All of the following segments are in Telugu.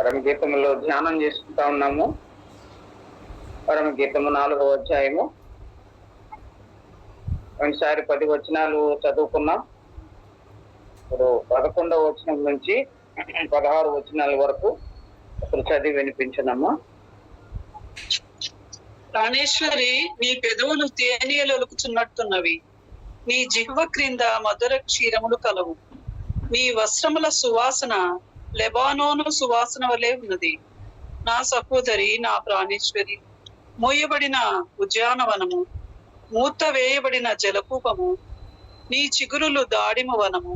పరమగీతములో ధ్యానం చేసుకుంటా ఉన్నాము. పరమగీతము 4వ అధ్యాయము. ఒకసారి 10 వచనాలు చదువుకున్నాం. ఇప్పుడు 11వ వచనం నుంచి 16 వచనాల వరకు అప్పుడు చదివి వినిపించనమ్మా. ప్రాణేశ్వరి, నీ పెదవులు తేనీయలొలుకుచున్నట్టున్నవి, నీ జిహ్వ క్రింద మధుర క్షీరములు కలవు. నీ వస్త్రముల సువాసన లెబానోను సువాసన వలె ఉన్నది. నా సహోదరి, నా ప్రాణేశ్వరి, మూయబడిన ఉద్యానవనము, మూత వేయబడిన జలకూపము, నీ చిగురులు దాడిమ వనము,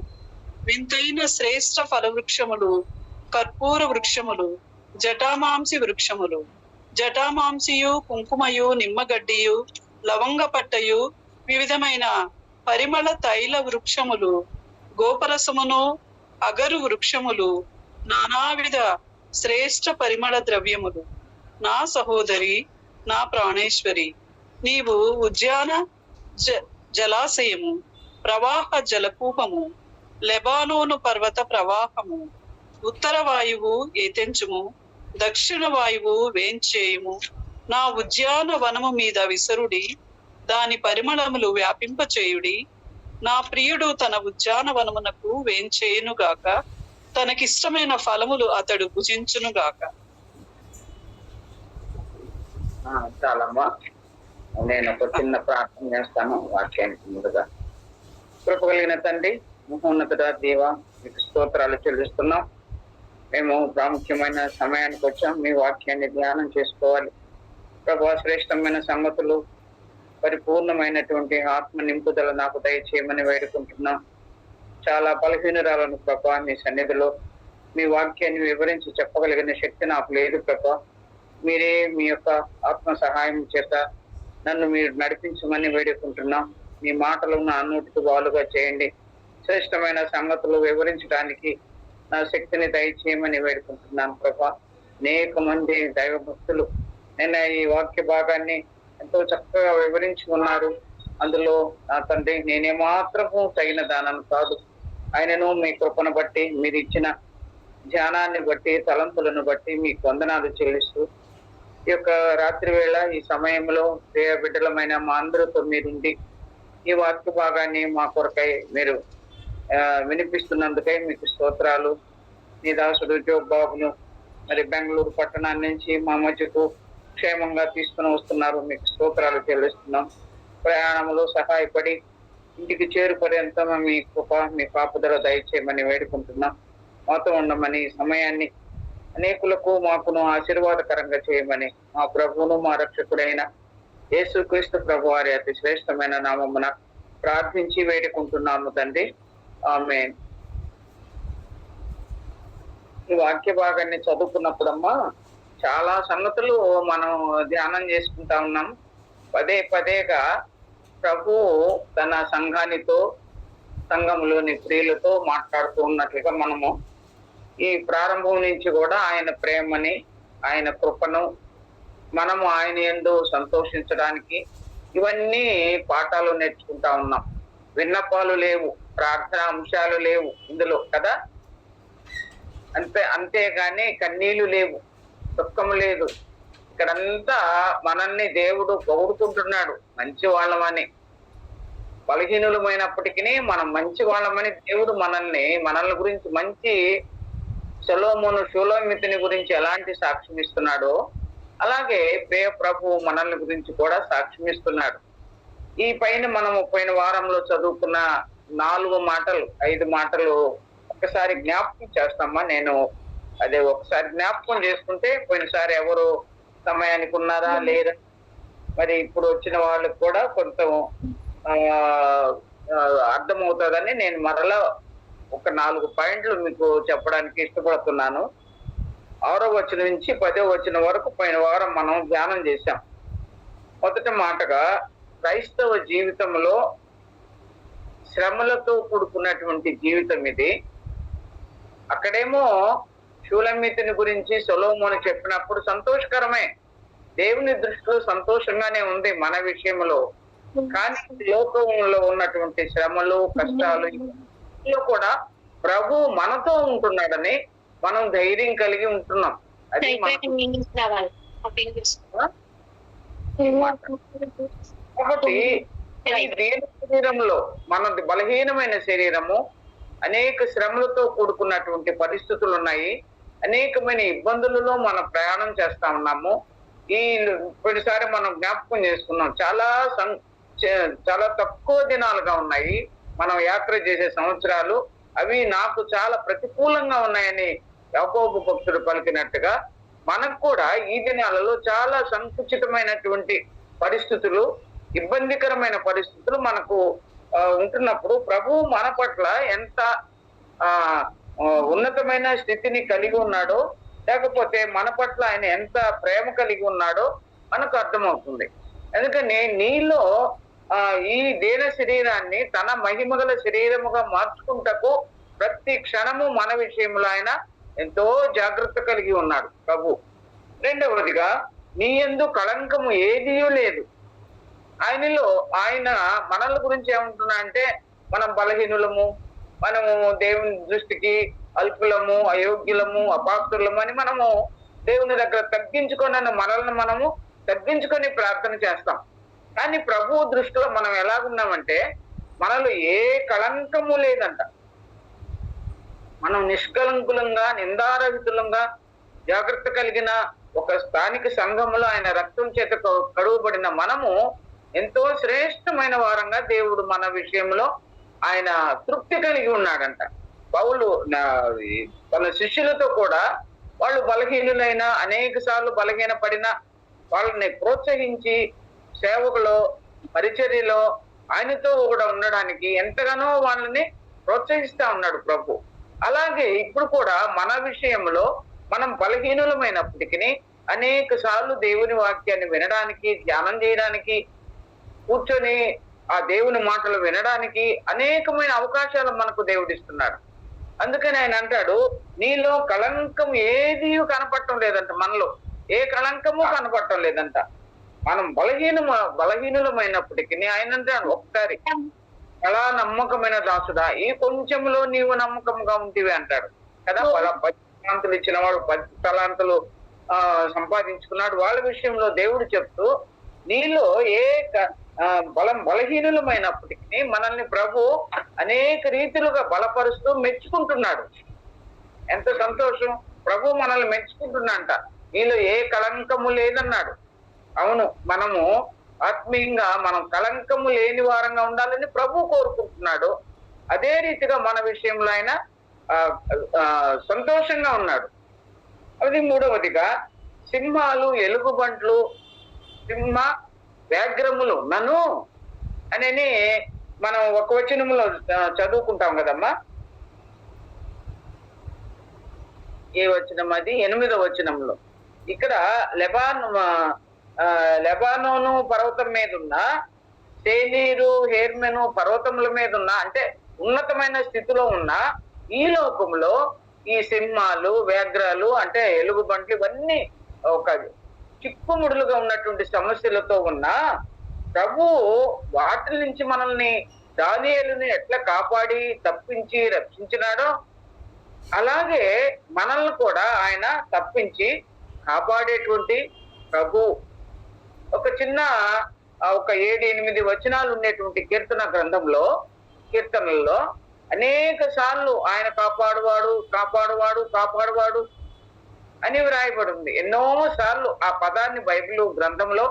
వింతైన శ్రేష్ఠ ఫల వృక్షములు, కర్పూర వృక్షములు, జటామాంసి వృక్షములు, జటామాంసియు, కుంకుమయు, నిమ్మగడ్డియు, లవంగ పట్టయు, వివిధమైన పరిమళ తైల వృక్షములు, గోపరసమును, అగరు వృక్షములు, నానావిధ శ్రేష్ఠ పరిమళ ద్రవ్యములు. నా సహోదరి, నా ప్రాణేశ్వరి, నీవు ఉద్యాన జలాశయము, ప్రవాహ జలకూపము, లెబానోను పర్వత ప్రవాహము, ఉత్తర వాయువు ఏతెంచుము, దక్షిణ వాయువు వేంచేయుము. నా ఉద్యాన వనము మీద విసరుడి, దాని పరిమళములు వ్యాపింపచేయుడి. నా ప్రియుడు తన ఉద్యానవనమునకు వేంచేయునుగాక, తనకిష్టమైన ఫలములు అతడు భుజించునుగాక. చాలమ్మా. నేను ఒక చిన్న ప్రార్థన చేస్తాను వాక్యానికి ముందుగా. కృప కలిగిన తండ్రి, మహోన్నతుడా దేవ, మీకు స్తోత్రాలు చెల్లిస్తున్నాం. మేము ప్రాముఖ్యమైన సమయానికి వచ్చాం. మీ వాక్యాన్ని ధ్యానం చేసుకోవాలి ప్రభా. శ్రేష్టమైన సంగతులు, పరిపూర్ణమైనటువంటి ఆత్మ నింపుదల నాకు దయచేయమని వేడుకుంటున్నాం. చాలా బలహీనరాలను ప్రభా, మీ సన్నిధిలో మీ వాక్యాన్ని వివరించి చెప్పగలిగిన శక్తి నాకు లేదు ప్రభా. మీరే మీ యొక్క ఆత్మ సహాయం చేత నన్ను మీరు నడిపించమని వేడుకుంటున్నాం. మీ మాటలు నా నోటికి వాలుగా చేయండి. శ్రేష్టమైన సంగతులు వివరించడానికి నా శక్తిని దయచేయమని వేడుకుంటున్నాను ప్రభా. అనేక మంది దైవ భక్తులు నేను ఈ వాక్య భాగాన్ని ఎంతో చక్కగా వివరించి ఉన్నారు. అందులో నా తండ్రి నేనేమాత్రము తగిన దానను కాదు. ఆయనను మీ కృపను బట్టి, మీరు ఇచ్చిన ధ్యానాన్ని బట్టి, తలంపులను బట్టి మీకు వందనాలు చెల్లిస్తూ ఈ యొక్క రాత్రి వేళ ఈ సమయంలో దేవ బిడ్డలమైన మా అందరితో మీరుండి ఈ వాక్య భాగాన్ని మా కొరకై మీరు వినిపిస్తున్నందుకై మీకు స్తోత్రాలు. నీ దాసుడు జోబ్ బాబును మరి బెంగళూరు పట్టణాన్ని నుంచి మా మధ్యకు క్షేమంగా తీసుకుని వస్తున్నారు. మీకు స్తోత్రాలు చెల్లిస్తున్నాం. ప్రయాణంలో సహాయపడి ఇంటికి చేరుపడేంత మీ కృప, మీ కాపుదల దయచేయమని వేడుకుంటున్నాం. మాతో ఉండమని, సమయాన్ని అనేకులకు మాకును ఆశీర్వాదకరంగా చేయమని మా ప్రభువును మా రక్షకుడైన యేసుక్రీస్తు ప్రభు వారి అతి శ్రేష్టమైన నామమున ప్రార్థించి వేడుకుంటున్నాము తండ్రి. ఆమేన్. ఈ వాక్య భాగాన్ని చదువుకున్నప్పుడమ్మా చాలా సంగతులు మనం ధ్యానం చేసుకుంటా ఉన్నాం. పదే పదేగా ప్రభు తన సంఘానితో, సంఘంలోని స్త్రీలతో మాట్లాడుతూ ఉన్నట్లుగా మనము ఈ ప్రారంభం నుంచి కూడా ఆయన ప్రేమని, ఆయన కృపను, మనము ఆయన యందు సంతోషించడానికి ఇవన్నీ పాఠాలు నేర్చుకుంటా ఉన్నాం. విన్నపాలు లేవు, ప్రార్థన అంశాలు లేవు ఇందులో కదా. అంతేగాని కన్నీళ్లు లేవు, దుఃఖం లేదు. ఇక్కడంతా మనల్ని దేవుడు పొగుడుతుంటున్నాడు మంచి వాళ్ళమని. బలహీనులమైనప్పటికీ మనం మంచి వాళ్ళమని దేవుడు మనల్ని గురించి మంచి సొలొమోను షూలమితిని గురించి ఎలాంటి సాక్ష్యం ఇస్తున్నాడో అలాగే ప్రియ ప్రభు మనల్ని గురించి కూడా సాక్ష్యం ఇస్తున్నాడు. ఈ పైన మనము పోయిన వారంలో చదువుకున్న 4 మాటలు 5 మాటలు ఒకసారి జ్ఞాపకం చేస్తామా. నేను అదే ఒకసారి జ్ఞాపకం చేసుకుంటే పోయినసారి ఎవరు సమయానికి ఉన్నారా లేదా, మరి ఇప్పుడు వచ్చిన వాళ్ళకి కూడా కొంత అర్థమవుతుందని నేను మరలా ఒక 4 పాయింట్లు మీకు చెప్పడానికి ఇష్టపడుతున్నాను. 6వ వచనం నుంచి 10వ వచనం వరకు పోయిన వారం మనం ధ్యానం చేశాం. మొదటి మాటగా క్రైస్తవ జీవితంలో శ్రమలతో కూడుకున్నటువంటి జీవితం ఇది. అక్కడేమో షూలమితిని గురించి సొలొమోను చెప్పినప్పుడు సంతోషకరమే, దేవుని దృష్టిలో సంతోషంగానే ఉంది మన విషయంలో. కానీ లోకంలో ఉన్నటువంటి శ్రమలు, కష్టాలు కూడా ప్రభు మనతో ఉంటున్నాడని మనం ధైర్యం కలిగి ఉంటున్నాం. అది కాబట్టి ఈ దేన శరీరంలో మన బలహీనమైన శరీరము అనేక శ్రమలతో కూడుకున్నటువంటి పరిస్థితులు ఉన్నాయి. అనేకమైన ఇబ్బందులలో మనం ప్రయాణం చేస్తా ఉన్నాము. ఈ ప్రతిసారి మనం జ్ఞాపకం చేసుకున్నాం, చాలా తక్కువ దినాలుగా ఉన్నాయి మనం యాత్ర చేసే సంవత్సరాలు. అవి నాకు చాలా ప్రతికూలంగా ఉన్నాయని యాకోబు భక్తుడు పలికినట్టుగా మనకు కూడా ఈ దినాలలో చాలా సంకుచితమైనటువంటి పరిస్థితులు, ఇబ్బందికరమైన పరిస్థితులు మనకు ఉంటున్నప్పుడు ప్రభు మన పట్ల ఎంత ఉన్నతమైన స్థితిని కలిగి ఉన్నాడో, లేకపోతే మన పట్ల ఆయన ఎంత ప్రేమ కలిగి ఉన్నాడో మనకు అర్థమవుతుంది. ఎందుకని నీలో ఈ దేన శరీరాన్ని తన మహిమగల శరీరముగా మార్చుకుంటకు ప్రతి క్షణము మన విషయంలో ఆయన ఎంతో జాగ్రత్త కలిగి ఉన్నాడు ప్రభు. రెండవదిగా నీ యందు కళంకము ఏదీ లేదు. ఆయన మనల గురించి ఏమంటున్నా అంటే, మనం బలహీనులము, మనము దేవుని దృష్టికి అల్పులము, అయోగ్యులము, అపాత్రులము అని మనము దేవుని దగ్గర తగ్గించుకొని మనము తగ్గించుకొని ప్రార్థన చేస్తాం. కానీ ప్రభువు దృష్టిలో మనం ఎలాగున్నామంటే మనలో ఏ కళంకము లేదంట. మనం నిష్కలంకులంగా, నిందారహితులంగా, జాగ్రత్త కలిగిన ఒక స్థానిక సంఘములో ఆయన రక్తం చేత కడుగుబడిన మనము ఎంతో శ్రేష్టమైన వారంగా దేవుడు మన విషయంలో ఆయన తృప్తి కలిగి ఉన్నాడంట. పౌలు తన శిష్యులతో కూడా వాళ్ళు బలహీనులైన, అనేక సార్లు బలహీన పడిన వాళ్ళని ప్రోత్సహించి సేవకులో, పరిచర్యలో ఆయనతో కూడా ఉండడానికి ఎంతగానో వాళ్ళని ప్రోత్సహిస్తా ఉన్నాడు ప్రభు. అలాగే ఇప్పుడు కూడా మన విషయంలో మనం బలహీనులమైనప్పటికీ అనేక సార్లు దేవుని వాక్యాన్ని వినడానికి, ధ్యానం చేయడానికి, కూర్చొని ఆ దేవుని మాటలు వినడానికి అనేకమైన అవకాశాలు మనకు దేవుడిస్తున్నాడు. అందుకని ఆయన అంటాడు, నీలో కళంకం ఏది కనపడటం లేదంట. మనలో ఏ కళంకము కనపడటం లేదంట. మనం బలహీనులమైనప్పటికీ ఆయన అంటాడు ఒకసారి, ఎలా నమ్మకమైన దాసుడా, ఈ కొంచెంలో నీవు నమ్మకంగా ఉంటివి అంటాడు కదా. 10 తలాంతులు ఇచ్చిన వాడు 10 తలాంతులు సంపాదించుకున్నాడు. వాళ్ళ విషయంలో దేవుడు చెప్తూ, నీలో ఏ బలహీనులమైనప్పటికీ మనల్ని ప్రభు అనేక రీతిలుగా బలపరుస్తూ మెచ్చుకుంటున్నాడు. ఎంత సంతోషం! ప్రభు మనల్ని మెచ్చుకుంటున్నాడంట. నీలో ఏ కళంకము లేదన్నాడు. అవును, మనము ఆత్మీయంగా మనం కళంకము లేని వారంగా ఉండాలని ప్రభు కోరుకుంటున్నాడు. అదే రీతిగా మన విషయంలో ఆయన సంతోషంగా ఉన్నాడు. అది మూడవదిగా, సింహాలు, ఎలుగుబంట్లు, సింహ వ్యాఘ్రములు నన్ను అని మనం ఒక వచనంలో చదువుకుంటాం కదమ్మా. ఏ వచనం అది? 8వ వచనంలో. ఇక్కడ లెబానోను పర్వతం మీద ఉన్న, సేనీరు, హెర్మెను పర్వతముల మీద ఉన్న, అంటే ఉన్నతమైన స్థితిలో ఉన్న ఈ లోకంలో ఈ సింహాలు, వ్యాఘ్రాలు అంటే ఎలుగుబంట్లు ఇవన్నీ ఒక చిక్కుముడులుగా ఉన్నటువంటి సమస్యలతో ఉన్న ప్రభు వాటి నుంచి మనల్ని, దానియేలుని ఎట్లా కాపాడి తప్పించి రక్షించినాడో అలాగే మనల్ని కూడా ఆయన తప్పించి కాపాడేటువంటి ప్రభు. ఒక 7-8 వచనాలు ఉండేటువంటి కీర్తనల్లో అనేక సార్లు ఆయన కాపాడువాడు అని వ్రాయబడి ఉంది. ఎన్నో సార్లు ఆ పదాన్ని బైబిల్ గ్రంథంలో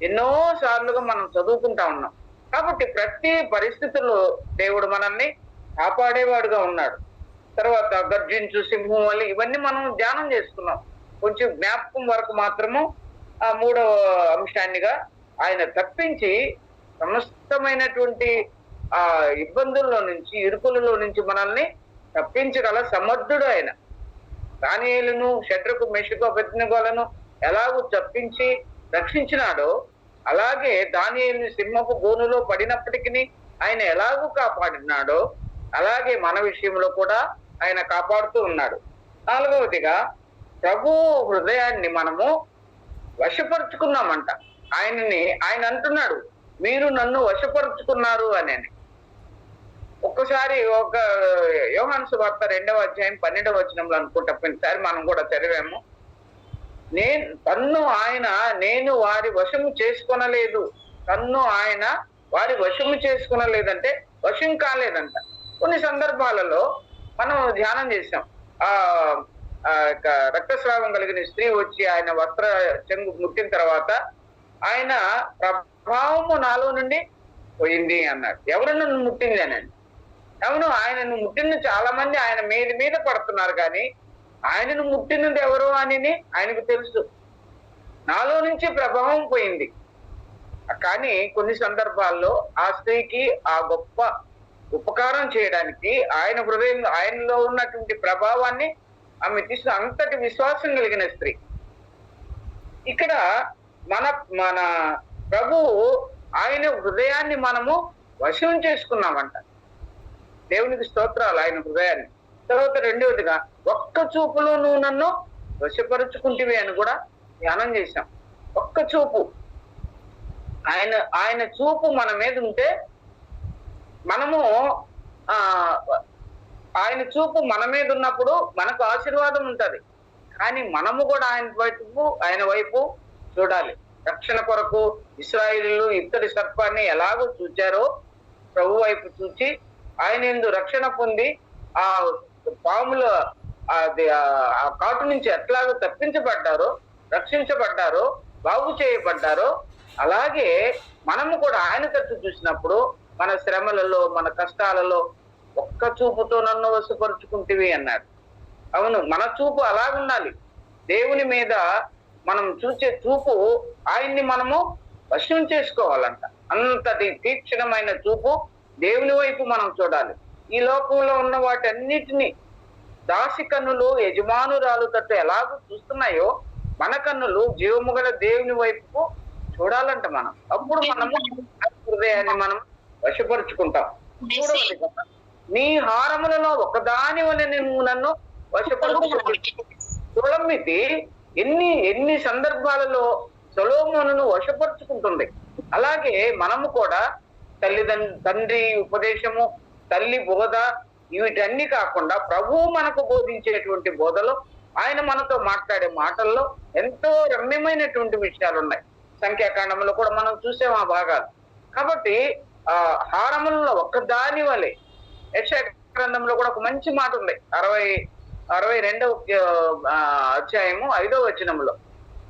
ఎన్నో సార్లుగా మనం చదువుకుంటా ఉన్నాం. కాబట్టి ప్రతి పరిస్థితుల్లో దేవుడు మనల్ని కాపాడేవాడుగా ఉన్నాడు. తర్వాత గర్జించు సింహం వల్ల ఇవన్నీ మనం ధ్యానం చేసుకున్నాం. కొంచెం జ్ఞాపకం వరకు మాత్రము ఆ 3వ అంశాన్నిగా ఆయన తప్పించి సమస్తమైనటువంటి ఆ ఇబ్బందుల్లో నుంచి, ఇరుకులలో నుంచి మనల్ని తప్పించగల సమర్థుడు ఆయన. దానియేలును, షడ్రకు, మెషకు, అబేద్నెగోలను ఎలాగూ తప్పించి రక్షించినాడో అలాగే దానియేలుని సింహపు గోనులో పడినప్పటికీ ఆయన ఎలాగూ కాపాడినాడో అలాగే మన విషయంలో కూడా ఆయన కాపాడుతూ ఉన్నాడు. 4వదిగా, ప్రభు హృదయాన్ని మనము వశపరుచుకున్నామంట. ఆయన అంటున్నాడు, మీరు నన్ను వశపరుచుకున్నారు అని. ఒక్కసారి ఒక యోహాను సువార్త 2వ అధ్యాయం 12వ వచనంలో అనుకుంటా పోయినసారి మనం కూడా చదివాము. నేను వారి వశము చేసుకొనలేదు. తన్ను ఆయన వారి వశము చేసుకొనలేదంటే వశం కాలేదంట. కొన్ని సందర్భాలలో మనం ధ్యానం చేసాం. రక్తస్రావం కలిగిన స్త్రీ వచ్చి ఆయన వస్త్ర చెంగు ముట్టిన తర్వాత ఆయన ప్రభావము నాలో నుండి పోయింది అన్నాడు. ఎవరు నన్ను ముట్టింది అనండి. అవును, ఆయనను ముట్టిన చాలా మంది ఆయన మీద పడుతున్నారు, కానీ ఆయనను ముట్టినది ఎవరు అని ఆయనకు తెలుసు. నాలో నుంచి ప్రభావం పోయింది. కానీ కొన్ని సందర్భాల్లో ఆ స్త్రీకి ఆ గొప్ప ఉపకారం చేయడానికి ఆయన హృదయంలో ఆయనలో ఉన్నటువంటి ప్రభావాన్ని ఆమె తీసుకుని, అంతటి విశ్వాసం కలిగిన స్త్రీ. ఇక్కడ మన ప్రభువు ఆయన హృదయాన్ని మనము వశం చేసుకున్నామంట. దేవునికి స్తోత్రాలు. ఆయన హృదయాన్ని. తర్వాత రెండవదిగా ఒక్క చూపులో నువ్వు నన్ను వశపరుచుకుంటివి అని కూడా ధ్యానం చేశాం. ఒక్క చూపు, ఆయన చూపు మన మీద ఉంటే మనము ఆయన చూపు మన మీద ఉన్నప్పుడు మనకు ఆశీర్వాదం ఉంటది. కానీ మనము కూడా ఆయన వైపు చూడాలి. రక్షణ కొరకు ఇశ్రాయేలీయులు ఇత్తడి సర్పాన్ని ఎలాగో చూచారో ప్రభు వైపు చూచి ఆయన యందు రక్షణ పొంది ఆ పాముల ఆ కాటు నుంచి ఎట్లాగో తప్పించబడ్డారో, రక్షించబడ్డారో, బాగు చేయబడ్డారో, అలాగే మనము కూడా ఆయన తట్టు చూసినప్పుడు మన శ్రమలలో, మన కష్టాలలో ఒక్క చూపుతో నన్ను వశపరుచుకుంటేవి అన్నాడు. అవును, మన చూపు అలాగుండాలి. దేవుని మీద మనం చూసే చూపు ఆయన్ని మనము వశం చేసుకోవాలంట. అంతటి తీక్షణమైన చూపు దేవుని వైపు మనం చూడాలి. ఈ లోకంలో ఉన్న వాటన్నిటినీ దాసి కన్నులు యజమానురాలు తట్టు ఎలాగో చూస్తున్నాయో మన కన్నులు జీవము గల దేవుని వైపుకు చూడాలంట మనం. అప్పుడు మనము హృదయాన్ని మనం వశపరుచుకుంటాం. నీ హారములలో ఒకదాని వల్ల నువ్వు నన్ను వశపరుచుకుంటా. సులమితి ఎన్ని సందర్భాలలో సొలొమోనును వశపరుచుకుంటుంది. అలాగే మనము కూడా తండ్రి ఉపదేశము, తల్లి బోధ, వీటన్ని కాకుండా ప్రభువు మనకు బోధించేటువంటి బోధలో, ఆయన మనతో మాట్లాడే మాటల్లో ఎంతో రమ్యమైనటువంటి విషయాలు ఉన్నాయి. సంఖ్యాకాండంలో కూడా మనం చూసాం ఆ భాగాలు. కాబట్టి ఆ హారములలో ఒక్కదాని వలె యెషయా గ్రంథంలో కూడా ఒక మంచి మాట ఉంది. 62వ అధ్యాయము 5వ వచనంలో,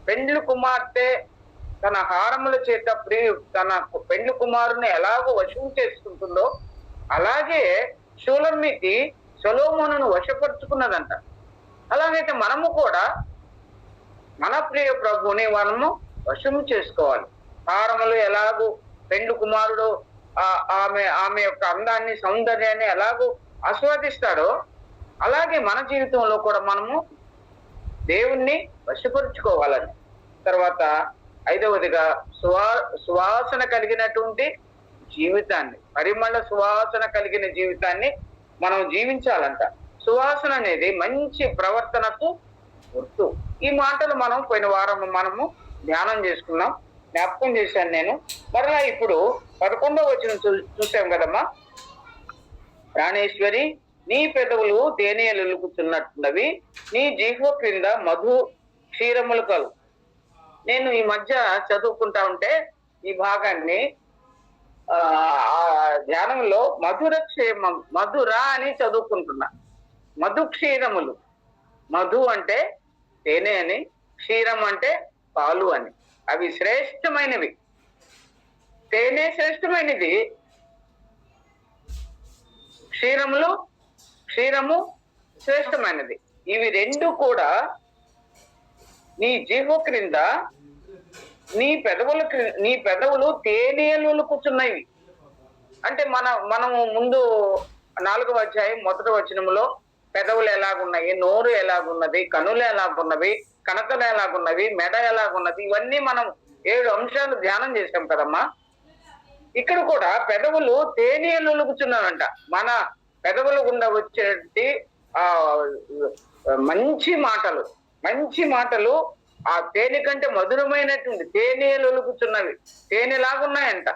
పెండ్లి కుమార్తె తన హారముల చేత తన పెండ్లి కుమారుని ఎలాగో వశం చేసుకుంటుందో అలాగే షూలమ్మితి సొలొమోనును వశపరుచుకున్నదంట. అలాగైతే మనము కూడా మన ప్రియ ప్రభువుని మనము వశం చేసుకోవాలి. హారములు ఎలాగూ పెండ్లి కుమారుడు ఆమె యొక్క అందాన్ని, సౌందర్యాన్ని ఎలాగూ ఆస్వాదిస్తాడో అలాగే మన జీవితంలో కూడా మనము దేవుణ్ణి వశపరుచుకోవాలని. తర్వాత 5వదిగా సువాసన కలిగినటువంటి జీవితాన్ని, పరిమళ సువాసన కలిగిన జీవితాన్ని మనం జీవించాలంట. సువాసన అనేది మంచి ప్రవర్తనకు గుర్తు. ఈ మాటలు మనం పోయిన వారం మనము ధ్యానం చేసుకున్నాం, జ్ఞాపకం చేశాను నేను. మరలా ఇప్పుడు 11వ వచనం చూసాం కదమ్మా. ప్రాణేశ్వరి, నీ పెదవులు తేనెలుకుతున్నట్టున్నవి, నీ జిహ్వ క్రింద మధు క్షీరములు కలు. నేను ఈ మధ్య చదువుకుంటా ఉంటే ఈ భాగాన్ని ధ్యానంలో మధుర అని చదువుకుంటున్నా. మధు క్షీరములు. మధు అంటే తేనె అని, క్షీరం అంటే పాలు అని. అవి శ్రేష్టమైనవి. తేనె శ్రేష్టమైనది, క్షీరము శ్రేష్టమైనది. ఇవి రెండు కూడా నీ జిహ్వ క్రింద, నీ పెదవులు తేనెలు కూర్చున్నవి. అంటే మనము ముందు 4వ అధ్యాయం 1వ వచనంలో పెదవులు ఎలాగున్నాయి, నోరు ఎలాగున్నది, కనులు ఎలాగున్నవి, కణతలు ఎలాగున్నవి, మెడ ఎలాగున్నది, ఇవన్నీ మనం 7 అంశాలు ధ్యానం చేశాం కదమ్మా. ఇక్కడ కూడా పెదవులు తేనెలు కూర్చున్నానంట. మన పెదవుల గుండా వచ్చేటి మంచి మాటలు ఆ తేనె కంటే మధురమైనటువంటి తేనెలు కూర్చున్నవి, తేనెలాగున్నాయంట.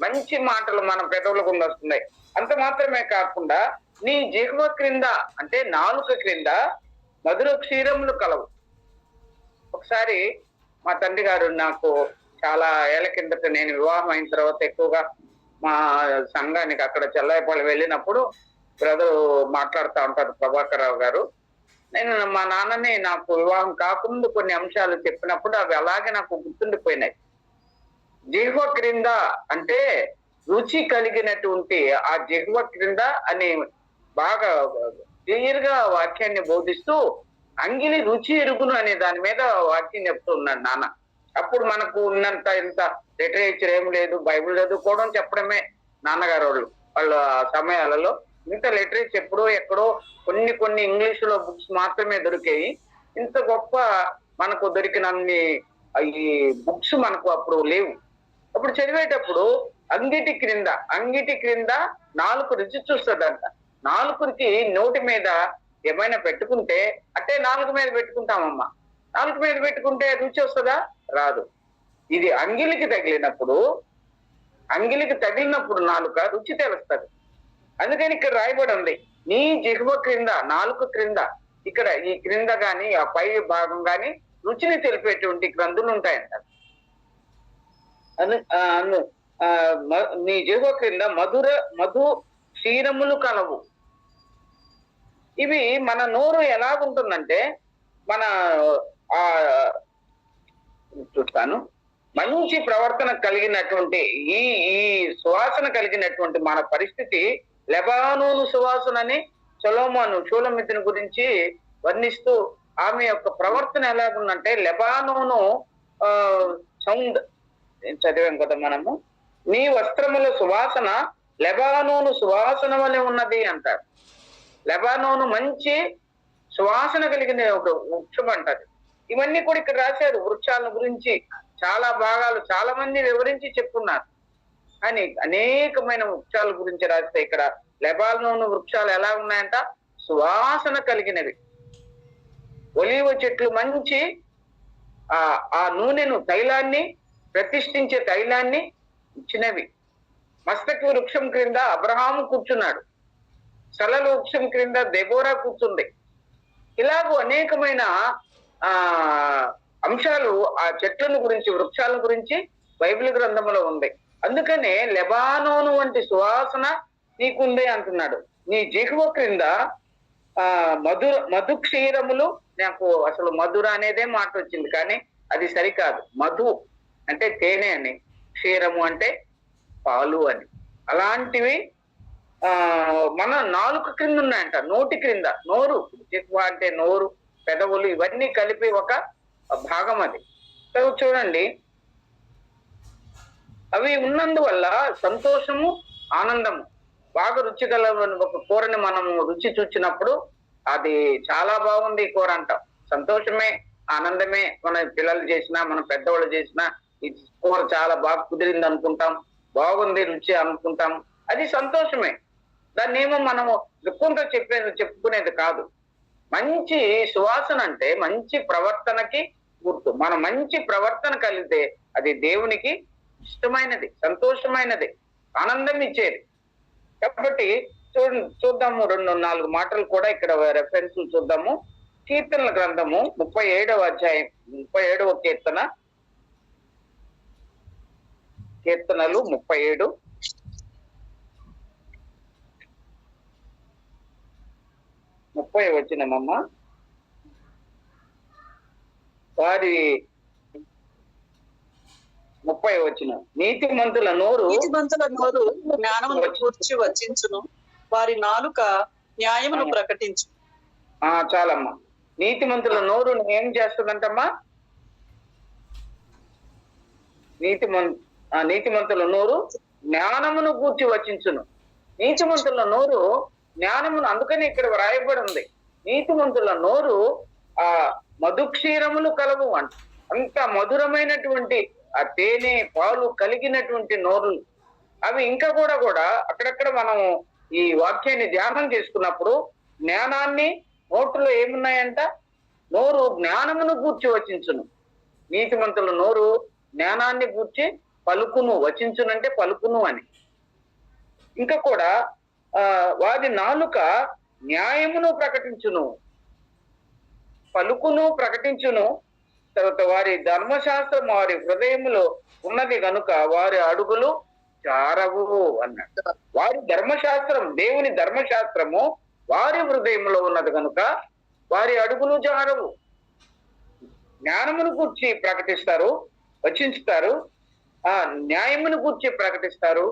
మంచి మాటలు మన పెదవుల గుండా వస్తున్నాయి. అంత మాత్రమే కాకుండా నీ జిహ్వ క్రింద అంటే నాలుక క్రింద మధుర క్షీరములు కలవు. ఒకసారి మా తండ్రి గారు నాకు చాలా ఏళ్ల కిందట నేను వివాహం అయిన తర్వాత ఎక్కువగా మా సంఘానికి అక్కడ చెల్లాయిపల్లి వెళ్ళినప్పుడు బ్రదర్ మాట్లాడుతూ ఉంటారు ప్రభాకర్ రావు గారు. నేను మా నాన్నని నాకు వివాహం కాకుండా కొన్ని అంశాలు చెప్పినప్పుడు అవి అలాగే నాకు గుర్తుండిపోయినాయి. జిహ్వ క్రింద అంటే రుచి కలిగినటువంటి ఆ జిహ్వ క్రింద అని బాగా క్లియర్ గా వాక్యాన్ని బోధిస్తూ అంగిలి రుచి ఎరుగును అనే దాని మీద వాక్యం చెప్తూ ఉన్నాడు నాన్న. అప్పుడు మనకు ఉన్నంత ఇంత లిటరేచర్ ఏం లేదు, బైబిల్ చదువుకోవడం చెప్పడమే నాన్నగారు వాళ్ళ సమయాలలో. ఇంత లిటరేచర్ ఎప్పుడో ఎక్కడో కొన్ని ఇంగ్లీష్ లో బుక్స్ మాత్రమే దొరికాయి. ఇంత గొప్ప మనకు దొరికినన్ని ఈ బుక్స్ మనకు అప్పుడు లేవు. అప్పుడు చదివేటప్పుడు అంగిటి క్రింద నాలుగు రుచి చూస్తుందంట. నాలుగుకి నోటి మీద ఏమైనా పెట్టుకుంటే అంటే నాలుగు మీద పెట్టుకుంటామమ్మా. నాలుగు మీద పెట్టుకుంటే రుచి వస్తుందా? రాదు. ఇది అంగిలికి తగిలినప్పుడు నాలుక రుచి తెలుస్తుంది. అందుకని ఇక్కడ రాయబడి ఉంది, నీ జిహ్వ క్రింద నాలుక క్రింద, ఇక్కడ ఈ క్రింద గాని ఆ పై భాగం గాని రుచిని తెలిపేటువంటి గ్రంథులు ఉంటాయంట. నీ జిహ్వ క్రింద మధు క్షీరములు కలవు. ఇవి మన నోరు ఎలాగుంటుందంటే మన చూస్తాను మంచి ప్రవర్తన కలిగినటువంటి ఈ సువాసన కలిగినటువంటి మన పరిస్థితి లెబానోను సువాసన అని సొలొమోను షూలమితిని గురించి వర్ణిస్తూ ఆమె యొక్క ప్రవర్తన ఎలాగుందంటే లెబానోను సౌండ్ చదివాం కదా మనము, నీ వస్త్రముల సువాసన లెబానోను సువాసన వలె ఉన్నది అంటారు. లెబానోను మంచి సువాసన కలిగిన ఒక వృక్షం అంటది. ఇవన్నీ కూడా ఇక్కడ రాశారు వృక్షాల గురించి చాలా భాగాలు చాలా మంది వివరించి చెప్పున్నారు. కానీ అనేకమైన వృక్షాల గురించి రాస్తే ఇక్కడ లెబానోను వృక్షాలు ఎలా ఉన్నాయంట? సువాసన కలిగినవి. ఒలీవ చెట్లు మంచి ఆ నూనెను తైలాన్ని ప్రతిష్ఠించే తైలాన్ని ఇచ్చినవి. మస్తకి వృక్షం క్రింద అబ్రహాము కూర్చున్నాడు. సలల వృక్షం క్రింద దెబోరా కూర్చుంది. ఇలాగూ అనేకమైన అంశాలు ఆ చెట్లను గురించి వృక్షాల గురించి బైబిల్ గ్రంథంలో ఉంది. అందుకనే లెబానోను వంటి సువాసన నీకుందే అంటున్నాడు. నీ జిహ్వ క్రింద మధు క్షీరములు, నాకు అసలు మధుర అనేదే మాట వచ్చింది కానీ అది సరికాదు. మధు అంటే తేనె అని, క్షీరము అంటే పాలు అని. అలాంటివి మన నాలుక క్రింద ఉన్నాయంట, నోటి క్రింద. నోరు, జిహ్వ అంటే నోరు, పెదవులు, ఇవన్నీ కలిపి ఒక భాగం అది. చూడండి, అవి ఉన్నందువల్ల సంతోషము, ఆనందము, బాగా రుచిగల ఒక కూరని మనము రుచి చూచినప్పుడు అది చాలా బాగుంది ఈ కూర అంటాం. సంతోషమే, ఆనందమే. మన పిల్లలు చేసినా మన పెద్దవాళ్ళు చేసినా ఈ కూర చాలా బాగా కుదిరింది అనుకుంటాం, బాగుంది రుచి అనుకుంటాం, అది సంతోషమే. దాన్ని ఏమో మనము దుఃఖంతో చెప్పుకునేది కాదు. మంచి సువాసన అంటే మంచి ప్రవర్తనకి గుర్తు. మన మంచి ప్రవర్తన కలిగితే అది దేవునికి ఇష్టమైనది, సంతోషమైనది, ఆనందం ఇచ్చేది. కాబట్టి చూద్దాము 2-4 మాటలు కూడా ఇక్కడ రెఫరెన్స్ చూద్దాము. కీర్తనల గ్రంథము 37వ అధ్యాయం 37వ కీర్తనలు 37 30 వచనమమ్మా. వారి 30 వచనం, నీతిమంతుల నోరు జ్ఞానమును కూర్చి వచించును, వారి నాలుక న్యాయమును ప్రకటించు. చాలమ్మా. నీతిమంతుల నోరు ఏం చేస్తుందంటమ్మా? నీతిమంతుల నోరు జ్ఞానమును కూర్చి వచించును. నీతిమంతుల నోరు జ్ఞానమును, అందుకని ఇక్కడ వ్రాయబడి ఉంది, నీతిమంతుల నోరు మధుక్షీరములు కలవు అంట. అంత మధురమైనటువంటి ఆ తేనె పాలు కలిగినటువంటి నోరులు అవి. ఇంకా కూడా అక్కడక్కడ మనం ఈ వాక్యాన్ని ధ్యానం చేసుకున్నప్పుడు జ్ఞానాన్ని, నోటులో ఏమున్నాయంట? నోరు జ్ఞానమును గూర్చి వచించును. నీతిమంతుల నోరు జ్ఞానాన్ని గూర్చి పలుకును, వచించునంటే పలుకును అని. ఇంకా కూడా వారి నాలుక న్యాయమును ప్రకటించును, పలుకును ప్రకటించును. తర్వాత వారి ధర్మశాస్త్రం వారి హృదయములో ఉన్నది గనుక వారి అడుగులు జారవు అన్నాడు. వారి ధర్మశాస్త్రం, దేవుని ధర్మశాస్త్రము వారి హృదయంలో ఉన్నది కనుక వారి అడుగులు జారవు. జ్ఞానమును గూర్చి ప్రకటిస్తారు, వచించుతారు, ఆ న్యాయమును గూర్చి ప్రకటిస్తారు.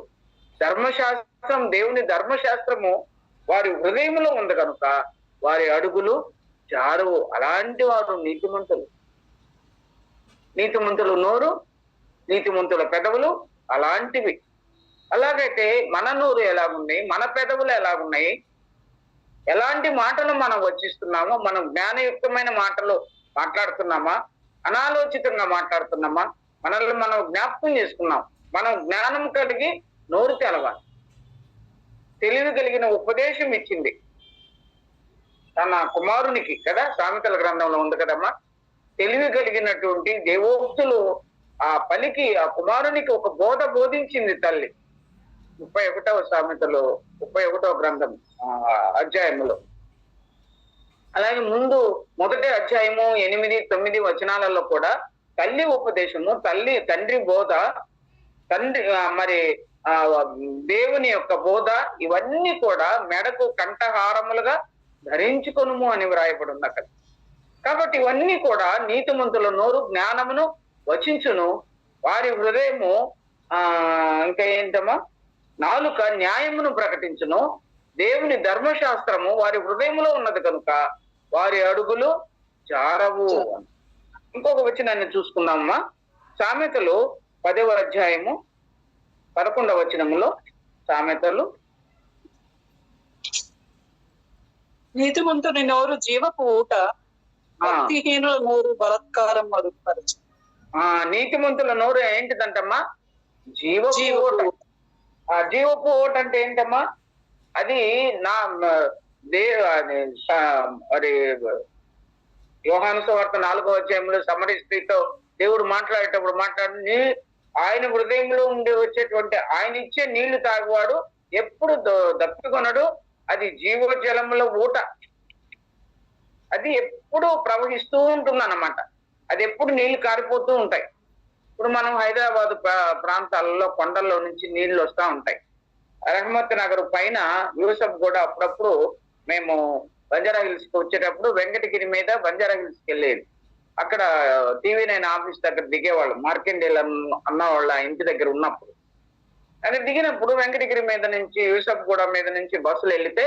ధర్మశాస్త్రం, దేవుని ధర్మశాస్త్రము వారి హృదయంలో ఉంది కనుక వారి అడుగులు జారవు. అలాంటి వారు నీతిమంతులు. నీతిమంతులు నోరు, నీతిమంతుల పెదవులు అలాంటివి. అలాగైతే మన నోరు ఎలాగున్నాయి, మన పెదవులు ఎలాగున్నాయి, ఎలాంటి మాటలు మనం వచ్చిస్తున్నామో, మనం జ్ఞానయుక్తమైన మాటలు మాట్లాడుతున్నామా, అనాలోచితంగా మాట్లాడుతున్నామా, మనల్ని మనం జ్ఞాపకం చేసుకున్నాం. మనం జ్ఞానం కలిగి నోరు తెలవాలి. తెలివి కలిగిన ఉపదేశం ఇచ్చింది తన కుమారునికి కదా, సామెతల గ్రంథంలో ఉంది కదమ్మా. తెలివి కలిగినటువంటి దేవోక్తులు ఆ పలికి ఆ కుమారునికి ఒక బోధ బోధించింది తల్లి. 31వ సామెతలో 31వ గ్రంథం అధ్యాయములో. అలాగే మొదటి అధ్యాయము 8, 9 వచనాలలో కూడా తల్లి ఉపదేశము, తండ్రి బోధ, మరి దేవుని యొక్క బోధ, ఇవన్నీ కూడా మెడకు కంఠహారములుగా ధరించుకొనుము అని వ్రాయబడి ఉంది అక్కడ. కాబట్టి ఇవన్నీ కూడా నీతిమంతుల నోరు జ్ఞానమును వచించును, వారి హృదయము ఇంకా ఏంటమ్మా, నాలుక న్యాయమును ప్రకటించును, దేవుని ధర్మశాస్త్రము వారి హృదయంలో ఉన్నది కనుక వారి అడుగులు జారవు. ఇంకొక వచనాన్ని చూసుకుందామమ్మా. సామెతలు 10వ అధ్యాయము 11వ వచనములో, సామెతలు, నీతిమంతుని నోరు జీవపు ఊట, భక్తిహీనుల నోరు బలత్కారం మరుగుపరచు. నీతిమంతుల నోరు ఏంటిదంటమ్మా? జీవపు ఊట. ఆ జీవపు ఓట అంటే ఏంటమ్మా? అది మరి యోహాను సువార్త 4వ అధ్యాయంలో సమరీ స్త్రీతో దేవుడు మాట్లాడేటప్పుడు ఆయన హృదయంలో ఉండి వచ్చేటువంటి ఆయన ఇచ్చే నీళ్లు తాగువాడు ఎప్పుడు దప్పికొనడు. అది జీవజలముల ఊట. అది ఎప్పుడు ప్రవహిస్తూ ఉంటుంది అన్నమాట. అది ఎప్పుడు నీళ్లు కారిపోతూ ఉంటాయి. ఇప్పుడు మనం హైదరాబాద్ ప్రాంతాలలో కొండల్లో నుంచి నీళ్లు వస్తూ ఉంటాయి. రహమత్ నగర్ పైన యూసఫ్ కూడా అప్పుడప్పుడు మేము బంజారా హిల్స్ కి వచ్చేటప్పుడు వెంకటగిరి మీద బంజారా హిల్స్ కి వెళ్ళేది. అక్కడ TV9 ఆఫీస్ దగ్గర దిగేవాళ్ళు. మార్కెండేల్ అన్న వాళ్ళ ఇంటి దగ్గర ఉన్నప్పుడు అక్కడ దిగినప్పుడు వెంకటగిరి మీద నుంచి యూసఫ్ గూడ మీద నుంచి బస్సులు వెళితే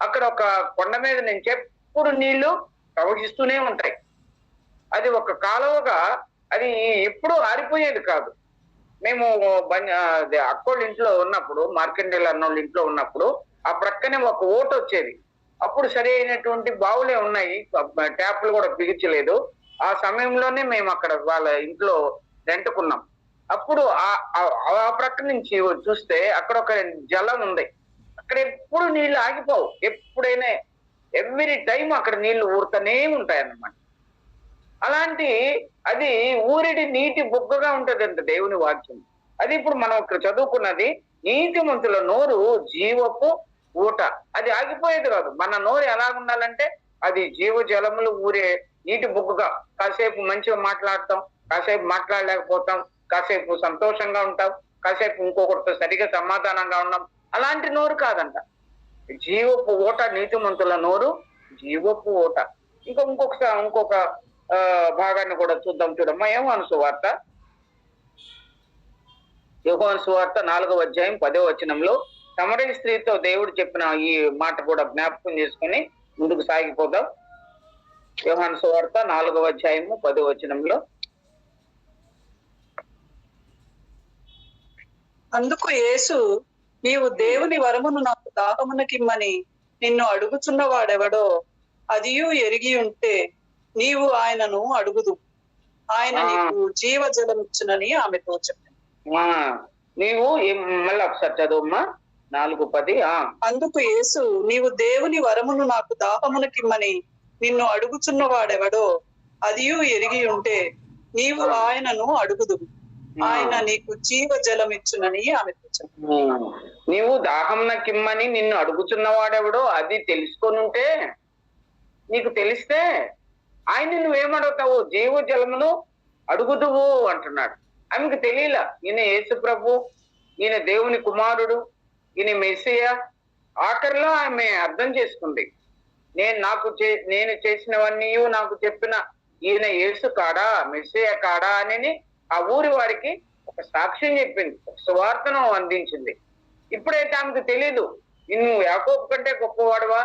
అక్కడ ఒక కొండ మీద నుంచి ఎప్పుడు నీళ్లు ప్రవహిస్తూనే ఉంటాయి. అది ఒక కాలువగా అది ఎప్పుడూ ఆరిపోయేది కాదు. మేము అక్కోళ్ళ ఇంట్లో ఉన్నప్పుడు, మార్కెండేల్ అన్నోళ్ళ ఇంట్లో ఉన్నప్పుడు ఆ ప్రక్కనే ఒక ఓట వచ్చేది. అప్పుడు సరి అయినటువంటి బావులే ఉన్నాయి, ట్యాప్లు కూడా బిగించలేదు. ఆ సమయంలోనే మేము అక్కడ వాళ్ళ ఇంట్లో రెంటుకున్నాం. అప్పుడు ఆ ప్రక్క నుంచి చూస్తే అక్కడ ఒక జలం ఉంది. అక్కడ ఎప్పుడు నీళ్లు ఆగిపోవు. ఎప్పుడైనా ఎవ్రీ టైం అక్కడ నీళ్లు ఊరుతూనే ఉంటాయి అన్నమాట. అలాంటి అది ఊరిడి నీటి బుగ్గగా ఉంటదంట దేవుని వాక్యం. అది ఇప్పుడు మనం ఇక్కడ చదువుకున్నది. నీతిమంతుల నోరు జీవపు ఊట. అది ఆగిపోయేది కాదు. మన నోరు ఎలాగుండాలంటే అది జీవజలములు ఊరే నీటి బుగ్గగా. కాసేపు మంచిగా మాట్లాడతాం, కాసేపు మాట్లాడలేకపోతాం, కాసేపు సంతోషంగా ఉంటాం, కాసేపు ఇంకొకరితో సరిగా సమాధానంగా ఉన్నాం. అలాంటి నోరు కాదంట. జీవపు ఊట నీతిమంతుల నోరు, జీవపు ఊట. ఇంకొక భాగాన్ని కూడా చూద్దాం. చూడమ్మా, యోహాను సువార్త 4వ అధ్యాయం 10వ వచనంలో సమరీ స్త్రీతో దేవుడు చెప్పిన ఈ మాట కూడా జ్ఞాపకం చేసుకుని ముందుకు సాగిపోదాం. యోహాను సువార్త 4వ అధ్యాయము 10వ వచనంలో, అందుకు యేసు, నీవు దేవుని వరమును నాకు దాహమునకిమ్మని నిన్ను అడుగుచున్న వాడెవడో అదియు ఎరిగి ఉంటే నీవు ఆయనను అడుగుదు, ఆయన నీకు జీవజలమిచ్చునని ఆమెతో చెప్పింది. నీవు మళ్ళీ ఒకసారి చదువుమ్మా. 4:10. అందుకు యేసు, నీవు దేవుని వరమును నాకు దాహమునకిమ్మని నిన్ను అడుగుచున్న వాడెవడో అదియు ఎరిగి ఉంటే నీవు ఆయనను అడుగుదు, ఆయన నీకు జీవ జలం ఇచ్చునని ఆమెతో చెప్పాను. నీవు దాహం కిమ్మని నిన్ను అడుగుతున్నవాడెవడో అది తెలుసుకొని ఉంటే, నీకు తెలిస్తే ఆయన నువ్వేమడుగుతావు? జీవ జలమును అడుగుదువు అంటున్నాడు. ఆమెకు తెలియలా ఈయన యేసు ప్రభు, ఈయన దేవుని కుమారుడు, ఈయన మెస్సియా. ఆఖరిలో ఆమె అర్థం చేసుకుంది, నేను చేసినవన్నీ నాకు చెప్పిన ఈయన యేసు కాడా, మెస్సియా కాడా అని ఆ ఊరి వారికి ఒక సాక్ష్యం చెప్పింది, ఒక సువార్తను అందించింది. ఇప్పుడైతే ఆమెకు తెలీదు, నిన్ను యాకోబు కంటే గొప్పవాడువా,